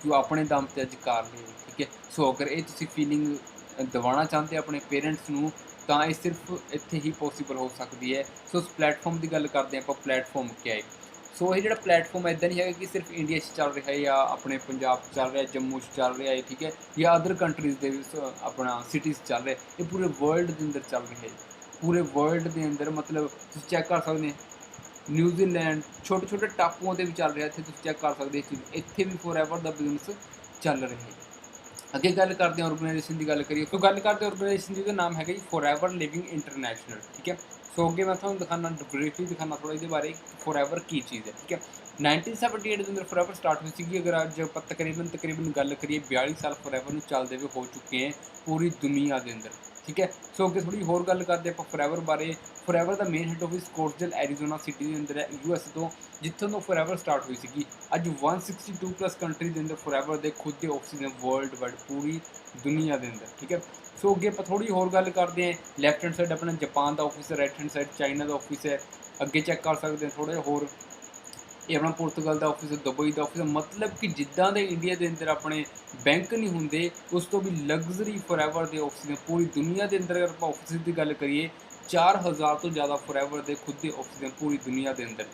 ਕਿ ਉਹ ਆਪਣੇ ਦਮ 'ਤੇ ਅੱਜ ਕਾਰ ਲੈ, ਠੀਕ ਹੈ। ਸੋ ਅਗਰ ਇਹ ਤੁਸੀਂ ਫੀਲਿੰਗ ਦਿਵਾਉਣਾ ਚਾਹੁੰਦੇ ਆਪਣੇ ਪੇਰੈਂਟਸ ਨੂੰ ਤਾਂ ਇਹ ਸਿਰਫ ਇੱਥੇ ਹੀ ਪੋਸੀਬਲ ਹੋ ਸਕਦੀ ਹੈ। ਸੋ ਉਸ ਪਲੈਟਫਾਰਮ ਦੀ ਗੱਲ ਕਰਦੇ ਹਾਂ ਆਪਾਂ, ਪਲੈਟਫਾਰਮ ਕਿਆ ਹੈ। ਸੋ ਇਹ ਜਿਹੜਾ ਪਲੈਟਫਾਰਮ ਇੱਦਾਂ ਨਹੀਂ ਹੈਗਾ ਕਿ ਸਿਰਫ ਇੰਡੀਆ 'ਚ ਚੱਲ ਰਿਹਾ ਹੈ ਜਾਂ ਆਪਣੇ ਪੰਜਾਬ 'ਚ ਚੱਲ ਰਿਹਾ, ਜੰਮੂ 'ਚ ਚੱਲ ਰਿਹਾ ਹੈ, ਠੀਕ ਹੈ, ਜਾਂ ਅਦਰ ਕੰਟਰੀਜ਼ ਦੇ ਆਪਣਾ ਸਿਟੀਜ਼ ਚੱਲ ਰਿਹਾ, ਇਹ ਪੂਰੇ ਵਰਲਡ ਦੇ ਅੰਦਰ ਚੱਲ ਰਿਹਾ ਹੈ। ਪੂਰੇ ਵਰਲਡ ਦੇ ਅੰਦਰ ਮਤਲਬ ਤੁਸੀਂ ਚੈੱਕ ਕਰ ਸਕਦੇ ਹੋ, ਨਿਊਜ਼ੀਲੈਂਡ ਛੋਟੇ ਛੋਟੇ ਟਾਪੂਆਂ 'ਤੇ ਵੀ ਚੱਲ ਰਿਹਾ, ਇੱਥੇ ਤੁਸੀਂ ਚੈੱਕ ਕਰ ਸਕਦੇ ਹੋ, ਇੱਥੇ ਵੀ ਫੋਰਐਵਰ ਦਾ ਬਿਜ਼ਨਸ ਚੱਲ ਰਿਹਾ ਹੈ। ਅੱਗੇ ਗੱਲ ਕਰਦੇ ਹਾਂ ਆਰਗੇਨਾਈਜੇਸ਼ਨ ਦੀ ਗੱਲ ਕਰੀਏ, तो ਗੱਲ ਕਰਦੇ ਆਰਗੇਨਾਈਜੇਸ਼ਨ ਦੀ, ਉਹਦਾ ਨਾਮ ਹੈਗਾ ਜੀ ਫੋਰਐਵਰ ਲਿਵਿੰਗ ਇੰਟਰਨੈਸ਼ਨਲ, ਠੀਕ ਹੈ। ਸੋ ਅੱਗੇ ਮੈਂ ਤੁਹਾਨੂੰ ਦਿਖਾਉਣਾ, ਬਰੀਫਲੀ ਦਿਖਾਉਣਾ ਥੋੜ੍ਹਾ ਇਹਦੇ ਬਾਰੇ ਫੋਰਐਵਰ ਕੀ ਚੀਜ਼ ਹੈ, ਠੀਕ ਹੈ। 1978 ਦੇ ਅੰਦਰ ਫੋਰਐਵਰ ਸਟਾਰਟ ਹੋਈ ਸੀਗੀ। ਅਗਰ ਅੱਜ ਆਪਾਂ ਤਕਰੀਬਨ ਗੱਲ ਕਰੀਏ 42 ਸਾਲ ਫੋਰਐਵਰ ਨੂੰ ਚੱਲਦੇ ਹੋਏ ਹੋ ਚੁੱਕੇ ਹੈ ਪੂਰੀ ਦੁਨੀਆ ਦੇ ਅੰਦਰ, ਠੀਕ ਹੈ। ਸੋ ਅੱਗੇ ਥੋੜ੍ਹੀ ਹੋਰ ਗੱਲ ਕਰਦੇ ਆਪਾਂ ਫੋਰਐਵਰ ਬਾਰੇ। ਫੋਰਐਵਰ ਦਾ main head office Scottsdale Arizona city ਦੇ ਅੰਦਰ ਹੈ, US ਤੋਂ, ਜਿੱਥੋਂ ਤੋਂ ਫੋਰਐਵਰ ਸਟਾਰਟ ਹੋਈ ਸੀਗੀ। ਅੱਜ 162+ ਕੰਟਰੀ ਦੇ ਅੰਦਰ ਫੋਰਐਵਰ ਦੇ ਖੁਦ ਦੇ ਆਫਿਸ ਨੇ ਵਰਲਡ ਵਾਈਡ ਪੂਰੀ ਦੁਨੀਆ ਦੇ ਅੰਦਰ, ਠੀਕ ਹੈ। ਸੋ ਅੱਗੇ ਆਪਾਂ ਥੋੜ੍ਹੀ ਹੋਰ ਗੱਲ ਕਰਦੇ ਹਾਂ। ਲੈਫਟ ਹੈਂਡ ਸਾਈਡ ਆਪਣਾ ਜਾਪਾਨ ਦਾ ਆਫਿਸ ਹੈ, ਰਾਈਟ ਹੈਂਡ ਸਾਈਡ ਚਾਈਨਾ ਦਾ ਆਫਿਸ ਹੈ। ਅੱਗੇ ਚੈੱਕ ਕਰ ਸਕਦੇ ਹਾਂ ਥੋੜ੍ਹਾ ਜਿਹਾ ਹੋਰ, ਇਹ ਆਪਣਾ ਪੁਰਤਗਾਲ ਦਾ ਆਫਿਸ ਹੈ, ਦੁਬਈ ਦਾ ਆਫਿਸ ਹੈ। ਮਤਲਬ ਕਿ ਜਿੱਦਾਂ ਦੇ ਇੰਡੀਆ ਦੇ ਅੰਦਰ ਆਪਣੇ ਬੈਂਕ ਨਹੀਂ ਹੁੰਦੇ, ਉਸ ਤੋਂ ਵੀ ਲਗਜ਼ਰੀ ਫੋਰਐਵਰ ਦੇ ਆਫਿਸ ਨੇ ਪੂਰੀ ਦੁਨੀਆ ਦੇ ਅੰਦਰ। ਅਗਰ ਆਪਾਂ ਆਫਿਸ ਦੀ ਗੱਲ ਕਰੀਏ 4000 ਤੋਂ ਜ਼ਿਆਦਾ ਫੋਰਐਵਰ ਦੇ ਖੁਦ ਦੇ ਆਫਿਸ ਨੇ ਪੂਰੀ ਦੁਨੀਆ ਦੇ ਅੰਦਰ।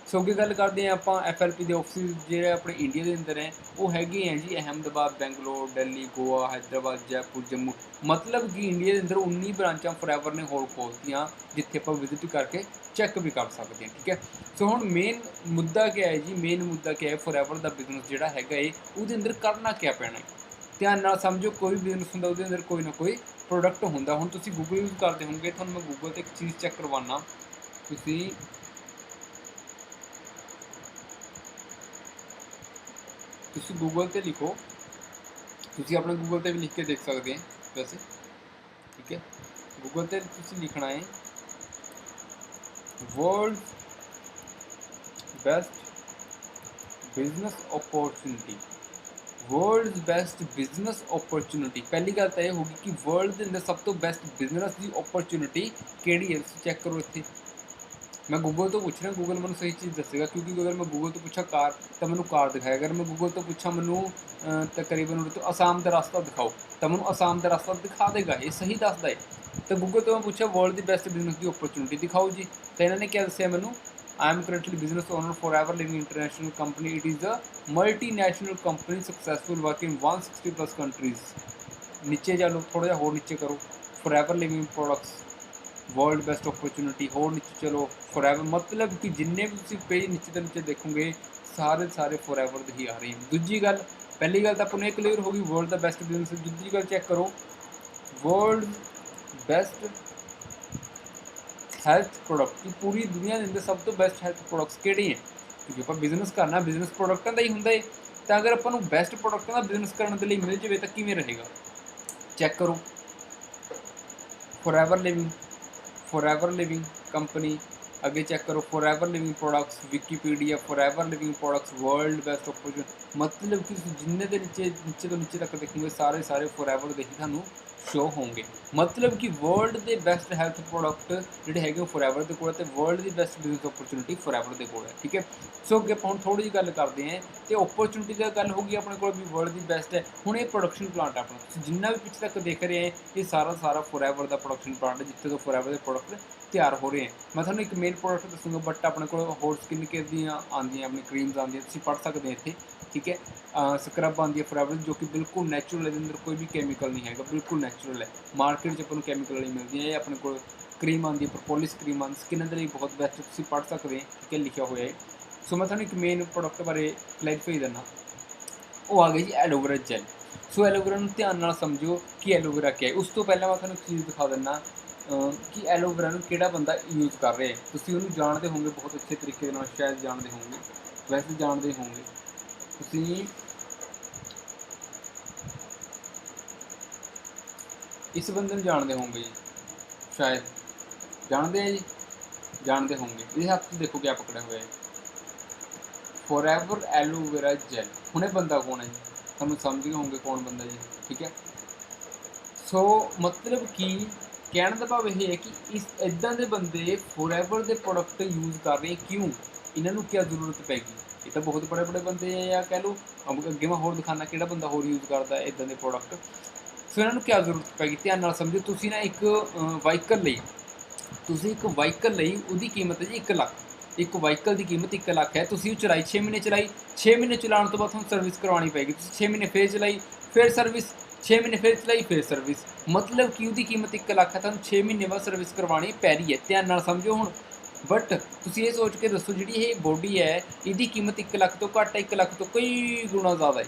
ਸੋ ਅੱਗੇ ਗੱਲ ਕਰਦੇ ਹਾਂ ਆਪਾਂ FLP ਦੇ ਆਫਿਸ ਜਿਹੜੇ ਆਪਣੇ ਇੰਡੀਆ ਦੇ ਅੰਦਰ ਹੈ, ਉਹ ਹੈਗੇ ਹੈ ਜੀ ਅਹਿਮਦਾਬਾਦ, ਬੈਂਗਲੋਰ, ਦਿੱਲੀ, ਗੋਆ, ਹੈਦਰਾਬਾਦ, ਜੈਪੁਰ, ਜੰਮੂ। ਮਤਲਬ ਕਿ ਇੰਡੀਆ ਦੇ ਅੰਦਰ 19 ਬ੍ਰਾਂਚਾਂ ਫੋਰਐਵਰ ਨੇ ਹੋਰ ਖੋਲ੍ਹਤੀਆਂ, ਜਿੱਥੇ ਆਪਾਂ ਵਿਜ਼ਿਟ ਕਰਕੇ ਚੈੱਕ ਵੀ ਕਰ ਸਕਦੇ ਹਾਂ, ਠੀਕ ਹੈ। ਸੋ ਹੁਣ ਮੇਨ ਮੁੱਦਾ ਕਿਆ ਹੈ ਜੀ, ਮੇਨ ਮੁੱਦਾ ਕਿਆ ਹੈ ਫੋਰਐਵਰ ਦਾ ਬਿਜ਼ਨਸ ਜਿਹੜਾ ਹੈਗਾ ਏ, ਉਹਦੇ ਅੰਦਰ ਕਰਨਾ ਕਿਆ ਪੈਣਾ ਹੈ। ਧਿਆਨ ਨਾਲ ਸਮਝੋ, ਕੋਈ ਵੀ ਬਿਜ਼ਨਸ ਹੁੰਦਾ ਉਹਦੇ ਅੰਦਰ ਕੋਈ ਨਾ ਕੋਈ ਪ੍ਰੋਡਕਟ ਹੁੰਦਾ। ਹੁਣ ਤੁਸੀਂ ਗੂਗਲ ਯੂਜ਼ ਕਰਦੇ ਹੋਵੋਗੇ, ਤੁਹਾਨੂੰ ਮੈਂ ਗੂਗਲ 'ਤੇ ਇੱਕ ਚੀਜ਼ ਚੈੱਕ ਕਰਵਾਉਣਾ। ਤੁਸੀਂ ਗੂਗਲ 'ਤੇ ਲਿਖੋ, ਤੁਸੀਂ ਆਪਣੇ ਗੂਗਲ 'ਤੇ ਵੀ ਲਿਖ ਕੇ ਦੇਖ ਸਕਦੇ ਹੋ ਵੈਸੇ, ਠੀਕ ਹੈ। ਗੂਗਲ 'ਤੇ ਤੁਸੀਂ ਲਿਖਣਾ ਹੈ world best business opportunity. World best business opportunity. ਪਹਿਲੀ ਗੱਲ ਤਾਂ ਇਹ ਹੋਗੀ ਕਿ ਵਰਲਡ ਦੇ ਅੰਦਰ ਸਭ ਤੋਂ ਬੈਸਟ ਬਿਜ਼ਨਸ ਦੀ ਓਪਰਚੁਨਿਟੀ ਕਿਹੜੀ ਹੈ। ਤੁਸੀਂ ਚੈੱਕ ਕਰੋ ਇੱਥੇ, ਮੈਂ ਗੂਗਲ ਤੋਂ ਪੁੱਛ ਰਿਹਾ, ਗੂਗਲ ਮੈਨੂੰ ਸਹੀ ਚੀਜ਼ ਦੱਸੇਗਾ, ਕਿਉਂਕਿ ਅਗਰ ਮੈਂ ਗੂਗਲ ਤੋਂ ਪੁੱਛਾਂ ਕਾਰ ਤਾਂ ਮੈਨੂੰ ਕਾਰ ਦਿਖਾਏਗਾ। ਅਗਰ ਮੈਂ ਗੂਗਲ ਤੋਂ ਪੁੱਛਾਂ ਮੈਨੂੰ ਤਕਰੀਬਨ ਉਰੇ ਤੋਂ ਅਸਾਮ ਦਾ ਰਸਤਾ ਦਿਖਾਓ ਤਾਂ ਮੈਨੂੰ ਅਸਾਮ ਦਾ ਰਸਤਾ ਦਿਖਾ ਦੇਗਾ, ਇਹ ਸਹੀ ਦੱਸਦਾ ਹੈ। ਤਾਂ ਗੂਗਲ ਤੋਂ ਮੈਂ ਪੁੱਛਿਆ ਵਰਲਡ ਦੀ ਬੈਸਟ ਬਿਜ਼ਨਸ ਦੀ ਓਪਰਚੁਨਿਟੀ ਦਿਖਾਓ ਜੀ, ਤਾਂ ਇਹਨਾਂ ਨੇ ਕਿਆ ਦੱਸਿਆ ਮੈਨੂੰ, I am currently business owner forever living international company. It is a multinational company successful working in 160+ countries. नीचे चलो थोड़ा जिहा होर नीचे करो, forever living products, world best opportunity, होर नीचे चलो forever। मतलब कि जिन्ने भी तुसीं पेज नीचे तो नीचे देखोगे सारे forever दे ही आ रहे हैं। दूजी गल, पहली गल तो अपने क्लीयर होगी वर्ल्ड दा बेस्ट बिजनेस। दूजी गल चेक करो वर्ल्ड बेस्ट हैल्थ प्रोडक्ट की पूरी दुनिया के अंदर सब तो बेस्ट हैल्थ प्रोडक्ट्स किहड़े हैं, क्योंकि आप बिजनेस करना बिजनेस प्रोडक्टां दा ही हुंदा है। तो अगर आपां नूं बेस्ट प्रोडक्टां दा बिजनेस करने के लिए मिल जाए तो किवें रहेगा। चेक करो फॉरएवर लिविंग कंपनी, अगे चेक करो forever living products, Wikipedia, forever living products, world best opportunity. मतलब कि जिन्ने दे नीचे तो नीचे तक देखोगे सारे फॉरएवर दे ही थानू शो होंगे। मतलब कि वर्ल्ड के बेस्ट हैल्थ प्रोडक्ट जोड़े है फॉरएवर के कोल, वर्ल्ड की बेस्ट बिजनेस अपॉर्चुनिटी फॉरएवर के कोल है, ठीक है। सो अगे हम थोड़ी जी गल करते हैं तो अपॉर्चुनिटी की गल होगी अपने को भी वर्ल्ड की बेस्ट है। हुण ये प्रोडक्शन प्लांट है अपना, जिन्ना भी पिछले तक देख रहे हैं ये सारा फॉरएवर का प्रोडक्शन प्लांट है, जितने तो फॉरएवर के प्रोडक्ट तैयार हो रहे हैं। मैं थोड़ा एक मेन प्रोडक्ट दसूँगा, बट अपने को होर स्किन केयर दियाँ आंदियाँ अपनी क्रीम्स आंदियाँ, तुसीं पढ़ सकते हैं इत्थे, ठीक है। स्क्रब आती है फॉरएवर जो कि बिल्कुल नैचुरल है, अंदर कोई भी कैमिकल नहीं है, बिल्कुल नैचुरल है। मार्केट अपन कैमिकल वाली मिलती है। अपने को क्रीम आती है प्रोपोलिस क्रीम आती, स्किन के लिए बहुत बेस्ट, तुसीं पढ़ सकते हैं, ठीक है, लिखा हुआ है। सो मैं थोड़ा एक मेन प्रोडक्ट बारे क्लैरिफाई देना, वो आ गई जी एलोवेरा जैल। सो एलोवेरा ਨੂੰ ਧਿਆਨ ਨਾਲ ਸਮਝੋ ਕਿ ਐਲੋਵੇਰਾ ਕੀ ਹੈ। ਉਸ ਤੋਂ ਪਹਿਲਾਂ ਮੈਂ ਤੁਹਾਨੂੰ ਇੱਕ ਚੀਜ਼ ਦਿਖਾ ਦਿੰਦਾ ਕਿ ਐਲੋਵੇਰਾ ਨੂੰ ਕਿਹੜਾ ਬੰਦਾ ਯੂਜ਼ ਕਰ ਰਿਹਾ ਹੈ। ਤੁਸੀਂ ਉਹਨੂੰ ਜਾਣਦੇ ਹੋਵੋਗੇ ਬਹੁਤ ਅੱਛੇ ਤਰੀਕੇ ਨਾਲ, ਸ਼ਾਇਦ ਜਾਣਦੇ ਹੋਵੋਗੇ, ਵੈਸੇ ਜਾਣਦੇ ਹੋਵੋਗੇ ਤੁਸੀਂ ਇਸ ਬੰਦੇ ਨੂੰ ਜਾਣਦੇ ਹੋਵੋਗੇ ਜੀ, ਸ਼ਾਇਦ ਜਾਣਦੇ ਆ ਜੀ, ਜਾਣਦੇ ਹੋਵੋਗੇ। ਇਹਦੇ ਹੱਥ 'ਚ ਦੇਖੋ ਕਿਆ ਪਕੜਿਆ ਹੋਇਆ ਹੈ, ਫੋਰਐਵਰ ਐਲੋਵੇਰਾ ਜੈਲ। ਹੁਣ ਇਹ ਬੰਦਾ ਕੌਣ ਹੈ ਜੀ, ਤੁਹਾਨੂੰ ਸਮਝ ਗਏ ਹੋਵੋਗੇ ਕੌਣ ਬੰਦਾ ਜੀ, ਠੀਕ ਹੈ। ਸੋ ਮਤਲਬ ਕਿ ਕਹਿਣ ਦਾ ਭਾਵ ਇਹ ਹੈ ਕਿ ਇਸ ਇੱਦਾਂ ਦੇ ਬੰਦੇ ਫੋਰਐਵਰ ਦੇ ਪ੍ਰੋਡਕਟ ਯੂਜ਼ ਕਰ ਰਹੇ ਕਿਉਂ, ਇਹਨਾਂ ਨੂੰ ਕਿਆ ਜ਼ਰੂਰਤ ਪੈ ਗਈ। ਇਹ ਤਾਂ ਬਹੁਤ ਬੜੇ ਬੜੇ ਬੰਦੇ ਹੈ, ਜਾਂ ਕਹਿ ਲਓ ਅੱਗੇ ਮੈਂ ਹੋਰ ਦਿਖਾਉਣਾ ਕਿਹੜਾ ਬੰਦਾ ਹੋਰ ਯੂਜ਼ ਕਰਦਾ ਇੱਦਾਂ ਦੇ ਪ੍ਰੋਡਕਟ। ਸੋ ਇਹਨਾਂ ਨੂੰ ਕਿਆ ਜ਼ਰੂਰਤ ਪੈ ਗਈ, ਧਿਆਨ ਨਾਲ ਸਮਝੋ। ਤੁਸੀਂ ਨਾ ਇੱਕ ਵਾਹੀਕਲ ਲਈ ਉਹਦੀ ਕੀਮਤ ਹੈ ਜੀ 1 ਲੱਖ। ਇੱਕ ਵਾਹੀਕਲ ਦੀ ਕੀਮਤ 1 ਲੱਖ ਹੈ। ਤੁਸੀਂ ਉਹ ਚਲਾਈ 6 ਮਹੀਨੇ ਚਲਾਈ, 6 ਮਹੀਨੇ ਚਲਾਉਣ ਤੋਂ ਬਾਅਦ ਤੁਹਾਨੂੰ ਸਰਵਿਸ ਕਰਵਾਉਣੀ ਪਏਗੀ। ਤੁਸੀਂ 6 ਮਹੀਨੇ ਫਿਰ ਚਲਾਈ, ਫਿਰ ਸਰਵਿਸ, 6 ਮਹੀਨੇ ਫਿਰ ਚਲਾਈ, ਫਿਰ ਸਰਵਿਸ। ਮਤਲਬ ਕਿ ਉਹਦੀ ਕੀਮਤ 1 ਲੱਖ ਹੈ, ਤੁਹਾਨੂੰ 6 ਮਹੀਨੇ ਬਾਅਦ ਸਰਵਿਸ ਕਰਵਾਉਣੀ ਪੈ ਰਹੀ ਹੈ। ਧਿਆਨ ਨਾਲ ਸਮਝੋ ਹੁਣ। ਬਟ ਤੁਸੀਂ ਇਹ ਸੋਚ ਕੇ ਦੱਸੋ, ਜਿਹੜੀ ਇਹ ਬੋਡੀ ਹੈ ਇਹਦੀ ਕੀਮਤ 1 ਲੱਖ ਤੋਂ ਘੱਟ ਹੈ, 1 ਲੱਖ ਤੋਂ ਕਈ ਗੁਣਾ ਜ਼ਿਆਦਾ ਹੈ।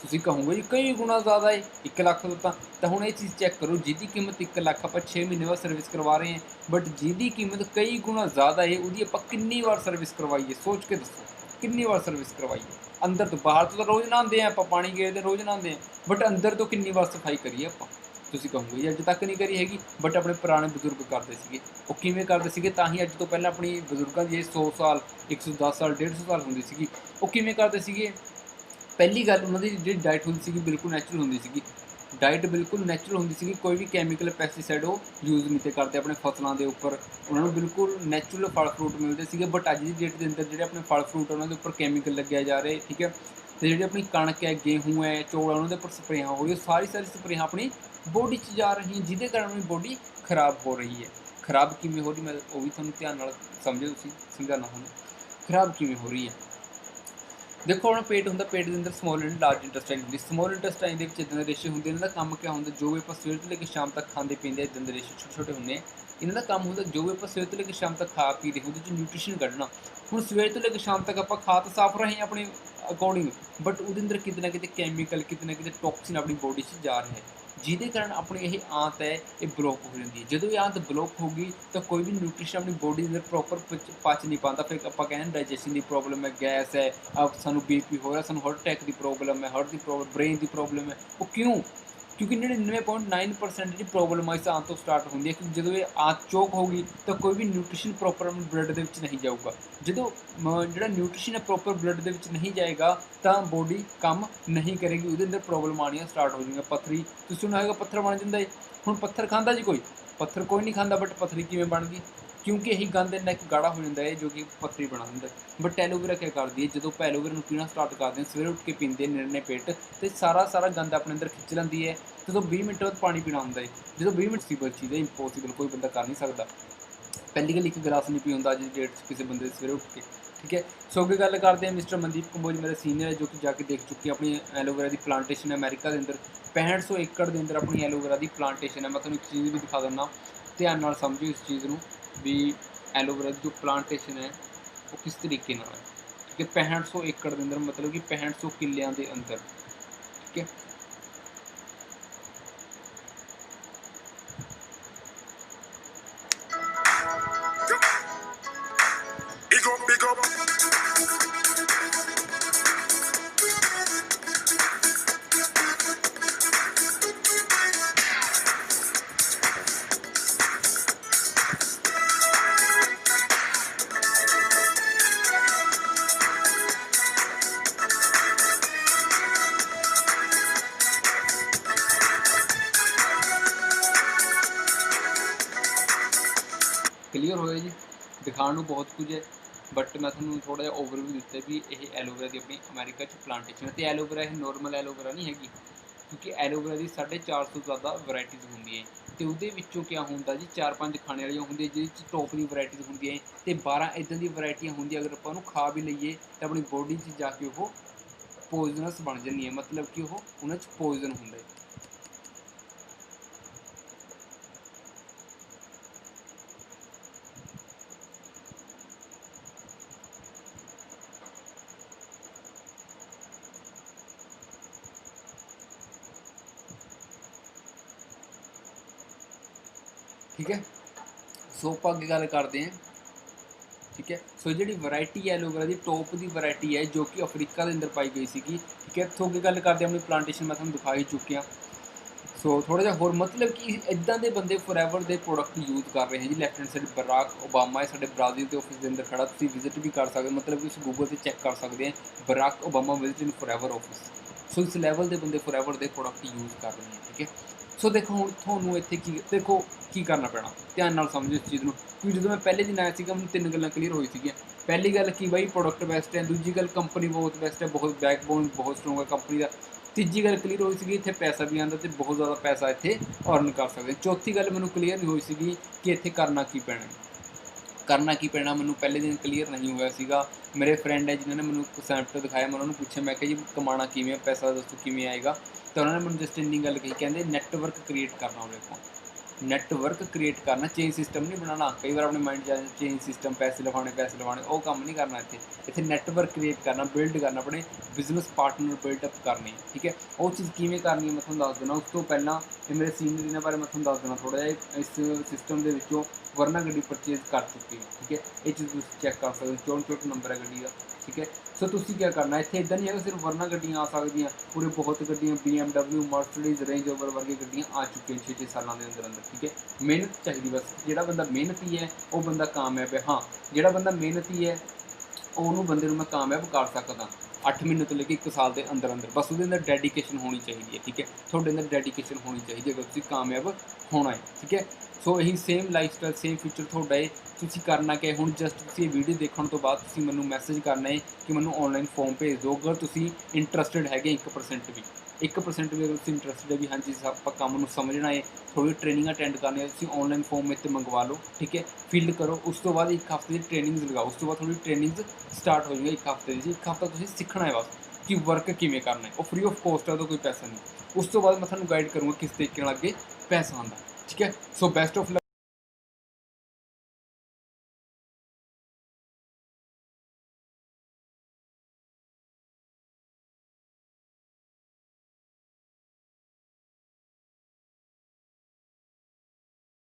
ਤੁਸੀਂ ਕਹੋਗੇ ਜੀ ਕਈ ਗੁਣਾ ਜ਼ਿਆਦਾ ਹੈ 1 ਲੱਖ ਤੋਂ, ਤਾਂ ਹੁਣ ਇਹ ਚੀਜ਼ ਚੈੱਕ ਕਰੋ, ਜਿਹਦੀ ਕੀਮਤ 1 ਲੱਖ ਆਪਾਂ 6 ਮਹੀਨੇ ਬਾਅਦ ਸਰਵਿਸ ਕਰਵਾ ਰਹੇ ਹਾਂ, ਬਟ ਜਿਹਦੀ ਕੀਮਤ ਕਈ ਗੁਣਾ ਜ਼ਿਆਦਾ ਹੈ ਉਹਦੀ ਆਪਾਂ ਕਿੰਨੀ ਵਾਰ ਸਰਵਿਸ ਕਰਵਾਈਏ, ਸੋਚ ਕੇ ਦੱਸੋ ਕਿੰਨੀ ਵਾਰ ਸਰਵਿਸ ਕਰਵਾਈਏ। ਅੰਦਰ ਤੋਂ ਬਾਹਰ ਤੋਂ ਤਾਂ ਰੋਜ਼ ਨਹਾਉਂਦੇ ਹਾਂ ਆਪਾਂ, ਪਾਣੀ ਗੇੜਦੇ ਰੋਜ਼ ਨਹਾਉਂਦੇ ਹਾਂ, ਬਟ ਅੰਦਰ ਤੋਂ ਕਿੰਨੀ ਵਾਰ ਸਫਾਈ ਕਰੀਏ ਆਪਾਂ। ਤੁਸੀਂ ਕਹੋਗੇ ਜੀ ਅੱਜ ਤੱਕ ਨਹੀਂ ਕਰੀ ਹੈਗੀ, ਬਟ ਆਪਣੇ ਪੁਰਾਣੇ ਬਜ਼ੁਰਗ ਕਰਦੇ ਸੀਗੇ। ਉਹ ਕਿਵੇਂ ਕਰਦੇ ਸੀਗੇ, ਤਾਂ ਹੀ ਅੱਜ ਤੋਂ ਪਹਿਲਾਂ ਆਪਣੀ ਬਜ਼ੁਰਗਾਂ ਦੀ 100 ਸਾਲ 110 ਸਾਲ 150 ਸਾਲ ਹੁੰਦੀ ਸੀਗੀ। ਉਹ ਕਿਵੇਂ ਕਰਦੇ ਸੀਗੇ, ਪਹਿਲੀ ਗੱਲ ਉਹਨਾਂ ਦੀ ਜਿਹੜੀ ਡਾਈਟ ਹੁੰਦੀ ਸੀਗੀ ਬਿਲਕੁਲ ਨੈਚੁਰਲ ਹੁੰਦੀ ਸੀਗੀ। ਡਾਈਟ ਬਿਲਕੁਲ ਨੈਚੁਰਲ ਹੁੰਦੀ ਸੀਗੀ, ਕੋਈ ਵੀ ਕੈਮੀਕਲ ਪੈਸਟੀਸਾਈਡ ਉਹ ਯੂਜ਼ ਨਹੀਂ ਤੇ ਕਰਦੇ ਆਪਣੇ ਫਸਲਾਂ ਦੇ ਉੱਪਰ। ਉਹਨਾਂ ਨੂੰ ਬਿਲਕੁਲ ਨੈਚੁਰਲ ਫਲ ਫਰੂਟ ਮਿਲਦੇ ਸੀਗੇ। ਬਟ ਅੱਜ ਦੀ ਡੇਟ ਦੇ ਅੰਦਰ ਜਿਹੜੇ ਆਪਣੇ ਫਲ ਫਰੂਟ ਉਹਨਾਂ ਦੇ ਉੱਪਰ ਕੈਮੀਕਲ ਲੱਗਿਆ ਜਾ ਰਹੇ, ਠੀਕ ਹੈ। ਅਤੇ ਜਿਹੜੀ ਆਪਣੀ ਕਣਕ ਹੈ, ਗੇਹੂੰ ਹੈ, ਚੌਲ ਉਹਨਾਂ ਦੇ ਉੱਪਰ ਸਪਰੇਆਂ ਹੋ ਰਹੀਆਂ, ਸਾਰੀ ਸਪਰੇਆਂ ਆਪਣੀ ਬੋਡੀ 'ਚ ਜਾ ਰਹੀਆਂ, ਜਿਹਦੇ ਕਾਰਨ ਆਪਣੀ ਬੋਡੀ ਖਰਾਬ ਹੋ ਰਹੀ ਹੈ। ਖਰਾਬ ਕਿਵੇਂ ਹੋ ਰਹੀ, ਮੈਂ ਉਹ ਵੀ ਤੁਹਾਨੂੰ ਧਿਆਨ ਨਾਲ ਸਮਝੋ, ਤੁਸੀਂ ਸਮਝਾਉਣਾ ਤੁਹਾਨੂੰ ਖਰਾਬ ਕਿਵੇਂ ਹੋ ਰਹੀ ਹੈ। ਦੇਖੋ ਹੁਣ ਪੇਟ ਹੁੰਦਾ, ਪੇਟ ਦੇ ਅੰਦਰ ਸਮੋਲ ਐਂਡ ਲਾਰਜ ਇੰਟੈਸਟਾਈਨ ਹੁੰਦੀ। ਸਮੋਲ ਇੰਟੈਸਟਾਈਨ ਦੇ ਵਿੱਚ ਇੱਦਾਂ ਦੇ ਰੇਸ਼ੇ ਹੁੰਦੇ, ਇਹਨਾਂ ਦਾ ਕੰਮ ਕਿਆ ਹੁੰਦਾ, ਜੋ ਵੀ ਆਪਾਂ ਸਵੇਰ ਤੋਂ ਲੈ ਕੇ ਸ਼ਾਮ ਤੱਕ ਖਾਂਦੇ ਪੀਂਦੇ ਇੱਦਾਂ ਦੇ ਰੇਸ਼ੇ ਛੋਟੇ ਛੋਟੇ ਹੁੰਦੇ ਆ। ਇਹਨਾਂ ਦਾ ਕੰਮ ਹੁੰਦਾ ਜੋ ਵੀ ਆਪਾਂ ਸਵੇਰ ਤੋਂ ਲੈ ਕੇ ਸ਼ਾਮ ਤੱਕ ਖਾ ਪੀ ਰਹੇ ਉਹਦੇ 'ਚ ਨਿਊਟ੍ਰੀਸ਼ਨ ਕੱਢਣਾ। ਹੁਣ ਸਵੇਰ ਤੋਂ ਲੈ ਕੇ ਸ਼ਾਮ ਤੱਕ ਆਪਾਂ ਖਾ ਤਾਂ ਸਾਫ਼ ਰਹੇ ਹਾਂ ਆਪਣੇ ਅਕੋਰਡਿੰਗ, ਬਟ ਉਹਦੇ ਅੰਦਰ ਕਿਤੇ ਨਾ ਕਿਤੇ ਕੈਮੀਕਲ, ਕਿਤੇ ਨਾ ਕਿਤੇ ਟੌਕਸਿਨ ਆਪਣੀ ਬੋਡੀ 'ਚ ਜਾ ਰਿਹਾ ਹੈ, ਜਿਹਦੇ ਕਾਰਨ ਆਪਣੀ ਇਹ ਆਂਤ ਹੈ ਇਹ ਬਲੋਕ ਹੋ ਜਾਂਦੀ ਹੈ। ਜਦੋਂ ਇਹ ਆਂਤ ਬਲੋਕ ਹੋ ਗਈ ਤਾਂ ਕੋਈ ਵੀ ਨਿਊਟ੍ਰੀਸ਼ਨ ਆਪਣੀ ਬੋਡੀ ਦੇ ਅੰਦਰ ਪ੍ਰੋਪਰ ਪਚ ਨਹੀਂ ਪਾਉਂਦਾ। ਫਿਰ ਆਪਾਂ ਕਹਿੰਦੇ ਡਾਈਜੈਸ਼ਨ ਦੀ ਪ੍ਰੋਬਲਮ ਹੈ, ਗੈਸ ਹੈ, ਸਾਨੂੰ BP ਹੋ ਰਿਹਾ, ਸਾਨੂੰ ਹਾਰਟ ਅਟੈਕ ਦੀ ਪ੍ਰੋਬਲਮ ਹੈ, ਹਾਰਟ ਦੀ ਪ੍ਰੋਬਲਮ, ਬ੍ਰੇਨ ਦੀ ਪ੍ਰੋਬਲਮ ਹੈ। ਉਹ ਕਿਉਂ, ਕਿਉਂਕਿ 99.9% ਜਿਹੜੀ ਪ੍ਰੋਬਲਮ ਆ ਇਸ ਆਂਤ ਤੋਂ ਸਟਾਰਟ ਹੁੰਦੀ ਹੈ। ਕਿਉਂਕਿ ਜਦੋਂ ਇਹ ਆਂਤ ਚੋਕ ਹੋਊਗੀ ਤਾਂ ਕੋਈ ਵੀ ਨਿਊਟ੍ਰੀਸ਼ਨ ਪ੍ਰੋਪਰ ਆਪਣੇ ਬਲੱਡ ਦੇ ਵਿੱਚ ਨਹੀਂ ਜਾਊਗਾ। ਜਦੋਂ ਜਿਹੜਾ ਨਿਊਟ੍ਰੀਸ਼ਨ ਹੈ ਪ੍ਰੋਪਰ ਬਲੱਡ ਦੇ ਵਿੱਚ ਨਹੀਂ ਜਾਏਗਾ ਤਾਂ ਬੋਡੀ ਕੰਮ ਨਹੀਂ ਕਰੇਗੀ, ਉਹਦੇ ਅੰਦਰ ਪ੍ਰੋਬਲਮ ਆਉਣੀਆਂ ਸਟਾਰਟ ਹੋ ਜਾਊਗੀਆਂ। ਪੱਥਰੀ, ਤੁਸੀਂ ਸੁਣਿਆ ਹੋਏਗਾ ਪੱਥਰ ਬਣ ਜਾਂਦਾ ਹੈ। ਹੁਣ ਪੱਥਰ ਖਾਂਦਾ ਜੀ ਕੋਈ, ਪੱਥਰ ਕੋਈ ਨਹੀਂ ਖਾਂਦਾ, ਬਟ ਪੱਥਰੀ ਕਿਵੇਂ ਬਣ ਗਈ, ਕਿਉਂਕਿ ਇਹੀ ਗੰਦ ਇੰਨਾ ਇੱਕ ਗਾੜਾ ਹੋ ਜਾਂਦਾ ਹੈ ਜੋ ਕਿ ਪੱਥਰੀ ਬਣਾ ਦਿੰਦਾ ਹੈ। ਬਟ ਐਲੋਵੇਰਾ ਕੀ ਕਰਦੀ ਹੈ, ਜਦੋਂ ਆਪਾਂ ਐਲੋਵੇਰਾ ਨੂੰ ਪੀਣਾ ਸਟਾਰਟ ਕਰਦੇ ਹਾਂ, ਸਵੇਰੇ ਉੱਠ ਕੇ ਪੀਂਦੇ ਨਿਰਣੇ ਪੇਟ, ਅਤੇ ਸਾਰਾ ਗੰਦ ਆਪਣੇ ਅੰਦਰ ਖਿੱਚ ਲੈਂਦੀ ਹੈ। ਜਦੋਂ 20 ਮਿੰਟ ਬਾਅਦ ਪਾਣੀ ਪੀਣਾ ਹੁੰਦਾ ਹੈ, ਜਦੋਂ 20 ਮਿੰਟ ਚੀਜ਼ ਹੈ ਇੰਪੋਸੀਬਲ, ਕੋਈ ਬੰਦਾ ਕਰ ਨਹੀਂ ਸਕਦਾ। ਪਹਿਲੀ ਗੱਲ 1 ਗਲਾਸ ਨਹੀਂ ਪੀ ਹੁੰਦਾ ਅੱਜ ਦੀ ਡੇਟ 'ਚ ਕਿਸੇ ਬੰਦੇ ਸਵੇਰੇ ਉੱਠ ਕੇ, ਠੀਕ ਹੈ। ਸੋ ਅੱਗੇ ਗੱਲ ਕਰਦੇ ਹਾਂ ਮਿਸਟਰ ਮਨਦੀਪ ਕੰਬੋਜ, ਮੇਰੇ ਸੀਨੀਅਰ ਹੈ, ਜੋ ਕਿ ਜਾ ਕੇ ਦੇਖ ਚੁੱਕੇ ਆਪਣੀ ਐਲੋਵੇਰਾ ਦੀ ਪਲਾਂਟੇਸ਼ਨ ਹੈ ਅਮਰੀਕਾ ਦੇ ਅੰਦਰ। 6500 ਏਕੜ ਦੇ ਅੰਦਰ ਆਪਣੀ ਐਲੋਵੇਰਾ ਦੀ ਪਲਾਂਟੇਸ਼ਨ ਹੈ। ਮੈਂ ਤੁਹਾਨੂੰ ਇੱਕ ਚੀਜ਼ ਵੀ ਦਿਖਾ ਦਿੰਦਾ, ਧਿਆਨ ਨਾਲ ਸਮਝੋ ਇਸ ਚੀਜ਼ ਨੂੰ ਵੀ ਐਲੋਵੇਰਾ ਦੀ ਜੋ ਪਲਾਂਟੇਸ਼ਨ ਹੈ ਉਹ ਕਿਸ ਤਰੀਕੇ ਨਾਲ ਹੈ, ਠੀਕ ਹੈ। 6500 ਏਕੜ ਦੇ ਅੰਦਰ, ਮਤਲਬ ਕਿ 6500 ਕਿੱਲਿਆਂ ਦੇ ਅੰਦਰ, ਠੀਕ ਹੈ। Big up. ਕਲੀਅਰ ਹੋਇਆ ਜੀ, ਦਿਖਾਉਣ ਨੂੰ ਬਹੁਤ ਕੁਝ ਹੈ, ਬਟ ਮੈਂ ਤੁਹਾਨੂੰ ਥੋੜ੍ਹਾ ਜਿਹਾ ਓਵਰਵਿਊ ਦਿੱਤਾ ਵੀ ਇਹ ਐਲੋਵੇਰਾ ਦੀ ਆਪਣੀ ਅਮਰੀਕਾ 'ਚ ਪਲਾਂਟੇਸ਼ਨ ਹੈ। ਅਤੇ ਐਲੋਵੇਰਾ ਇਹ ਨੋਰਮਲ ਐਲੋਵੇਰਾ ਨਹੀਂ ਹੈਗੀ, ਕਿਉਂਕਿ ਐਲੋਵੇਰਾ ਦੀ 450 ਤੋਂ ਜ਼ਿਆਦਾ ਵੈਰਾਈਟੀਜ਼ ਹੁੰਦੀਆਂ ਹੈ। ਅਤੇ ਉਹਦੇ ਵਿੱਚੋਂ ਕਿਆ ਹੁੰਦਾ ਜੀ, 4-5 ਖਾਣੇ ਵਾਲੀਆਂ ਹੁੰਦੀਆਂ ਜਿਹਦੇ 'ਚ ਟੋਪ ਦੀ ਵੈਰਾਈਟੀਜ਼ ਹੁੰਦੀਆਂ ਹੈ, ਅਤੇ 12 ਇੱਦਾਂ ਦੀਆਂ ਵੈਰਾਈਟੀਆਂ ਹੁੰਦੀਆਂ ਅਗਰ ਆਪਾਂ ਉਹਨੂੰ ਖਾ ਵੀ ਲਈਏ ਤਾਂ ਆਪਣੀ ਬੋਡੀ 'ਚ ਜਾ ਕੇ ਉਹ ਪੋਇਜ਼ਨਸ ਬਣ ਜਾਂਦੀ ਹੈ, ਮਤਲਬ ਕਿ ਉਹ ਉਹਨਾਂ 'ਚ ਪੋਇਜ਼ਨ ਹੁੰਦਾ ਹੈ। ठीक है। सो ਆਪਾਂ ਅੱਗੇ ਗੱਲ ਕਰਦੇ ਹਾਂ। ठीक है। सो जी वैरायटी है एलोवेरा की टॉप की वैरायटी है जो कि अफ्रीका के अंदर पाई गई सी। ठीक है। सो अगे गल करते अपनी प्लांटेशन मैं तुहानूं दिखा ही चुकिया। सो थोड़ा जिहा होर मतलब कि इदां दे बंदे फॉरएवर के प्रोडक्ट यूज़ कर रहे हैं जी। Left hand side Barack Obama है साडे ब्राज़ील के ऑफिस के अंदर खड़ा, तुसीं विजिट भी कर सकते, मतलब कि उस गूगल से चैक कर सकते हैं Barack Obama visit in Forever office. So इस लैवल के बंदे फॉरएवर के प्रोडक्ट यूज़ कर रहे हैं। ठीक है। सो देखो हुण तुहानूं इत्थे की देखो की करना पैना, ध्यान नाल समझो इस चीज़ नूं, क्योंकि जो मैं पहले दिन आया सीगा मैनूं 3 गल्लां क्लीयर होई सीगियां। पहली गल कि बई प्रोडक्ट बेस्ट है, दूजी गल कंपनी बहुत बेस्ट है, बहुत बैकबोन बहुत स्ट्रोंग है कंपनी का। तीजी गल क्लीयर होई सीगी इत्थे पैसा भी आंदा ते बहुत ज़्यादा पैसा इत्थे अर्न कर सकदे। चौथी गल मैनूं क्लीयर नहीं होई सीगी कि इत्थे करना की पैना है। करना की पैना मैनूं पहले दिन क्लीयर नहीं होया सीगा। मेरे फ्रेंड है जिन्होंने मैनूं कॉन्सैप्ट दिखाया, मैं उन्होंने पूछा मैं कहा जी कमाना किवें, पैसा दसो किवें आएगा। तो उन्होंने मैनूं जस्ट इन्नी गल कही, कहंदे नैटवर्क क्रिएट करना होवे को, नैटवर्क क्रिएट करना, चेन सिस्टम नहीं बनाना। कई बार अपने माइंड चेन सिस्टम पैसे लवाने वो काम नहीं करना। इत्थे नैटवर्क क्रिएट करना, बिल्ड करना, अपने बिजनेस पार्टनर बिल्डअप करने। ठीक है। वो चीज़ किवें करनी है मैं तुहानूं दस देना। उस तो पहला ये मेरे सीनियर जिन्हां बारे मैं तुहानूं दस देना थोड़ा जिहा इस सिस्टम दे विचों वरना गड्डी परचेज कर चुके हैं। ठीक है। ये चीज़ तुसीं चैक कर सकते हो, 64 नंबर है गड्डी का। ठीक है। सो तुसीं क्या करना, इत्थे इदां नहीं है सिर्फ वरना गड्डियां आ सकदियां, पूरे बहुत गड्डियां BMW मर्सिडीज रेंज रोवर वर्गी गड्डियां आ चुकी हैं 6-6 सालों के अंदर अंदर। ठीक है। मेहनत चाहिए बस, जिहड़ा बंदा मेहनती है वो बंदा कामयाब है। हाँ, जिहड़ा बंदा मेहनती है ਉਹਨੂੰ ਬੰਦੇ ਨੂੰ मैं कामयाब कर सकदा 8 महीने तो लेके 1 साल के अंदर अंदर, बस उसके अंदर डेडिकेशन होनी चाहिए है। ठीक है। थोड़े अंदर डेडिकेशन होनी चाहिए अगर तुसीं कामयाब होना है। ठीक है। सो यही same life style same future थोड़ा है। तुसीं करना क्या है हुण, जस्ट तुसीं वीडियो देखने तो बाद तुसीं मैनूं मैसेज करना है कि मैनूं ऑनलाइन फॉर्म भेज दो अगर तुसीं इंटरस्टिड हैगे 1% भी। 1% भी अगर तुसीं इंटरस्टिड है भी हाँ जी आपां काम नूं समझना है, थोड़ी ट्रेनिंग अटेंड करनी है, तुसीं ऑनलाइन फॉर्म मेरे ते मंगवा लो। ठीक है। फिल करो, उस तो बाद 1 हफ्ते की ट्रेनिंग्स लगाओ, उस तो बाद थोड़ी ट्रेनिंग्स स्टार्ट हो जाएगी 1 हफ्ते की। 1 हफ्ता तुसीं सीखना है बस कि वर्क किवें करना है, वो फ्री ऑफ कॉस्ट है, तो कोई पैसा नहीं। उस तो बाद मैं तुहानूं गाइड करूँगा किस तरीके नाल अगे पैसा आंदा। ठीक है। So best of luck.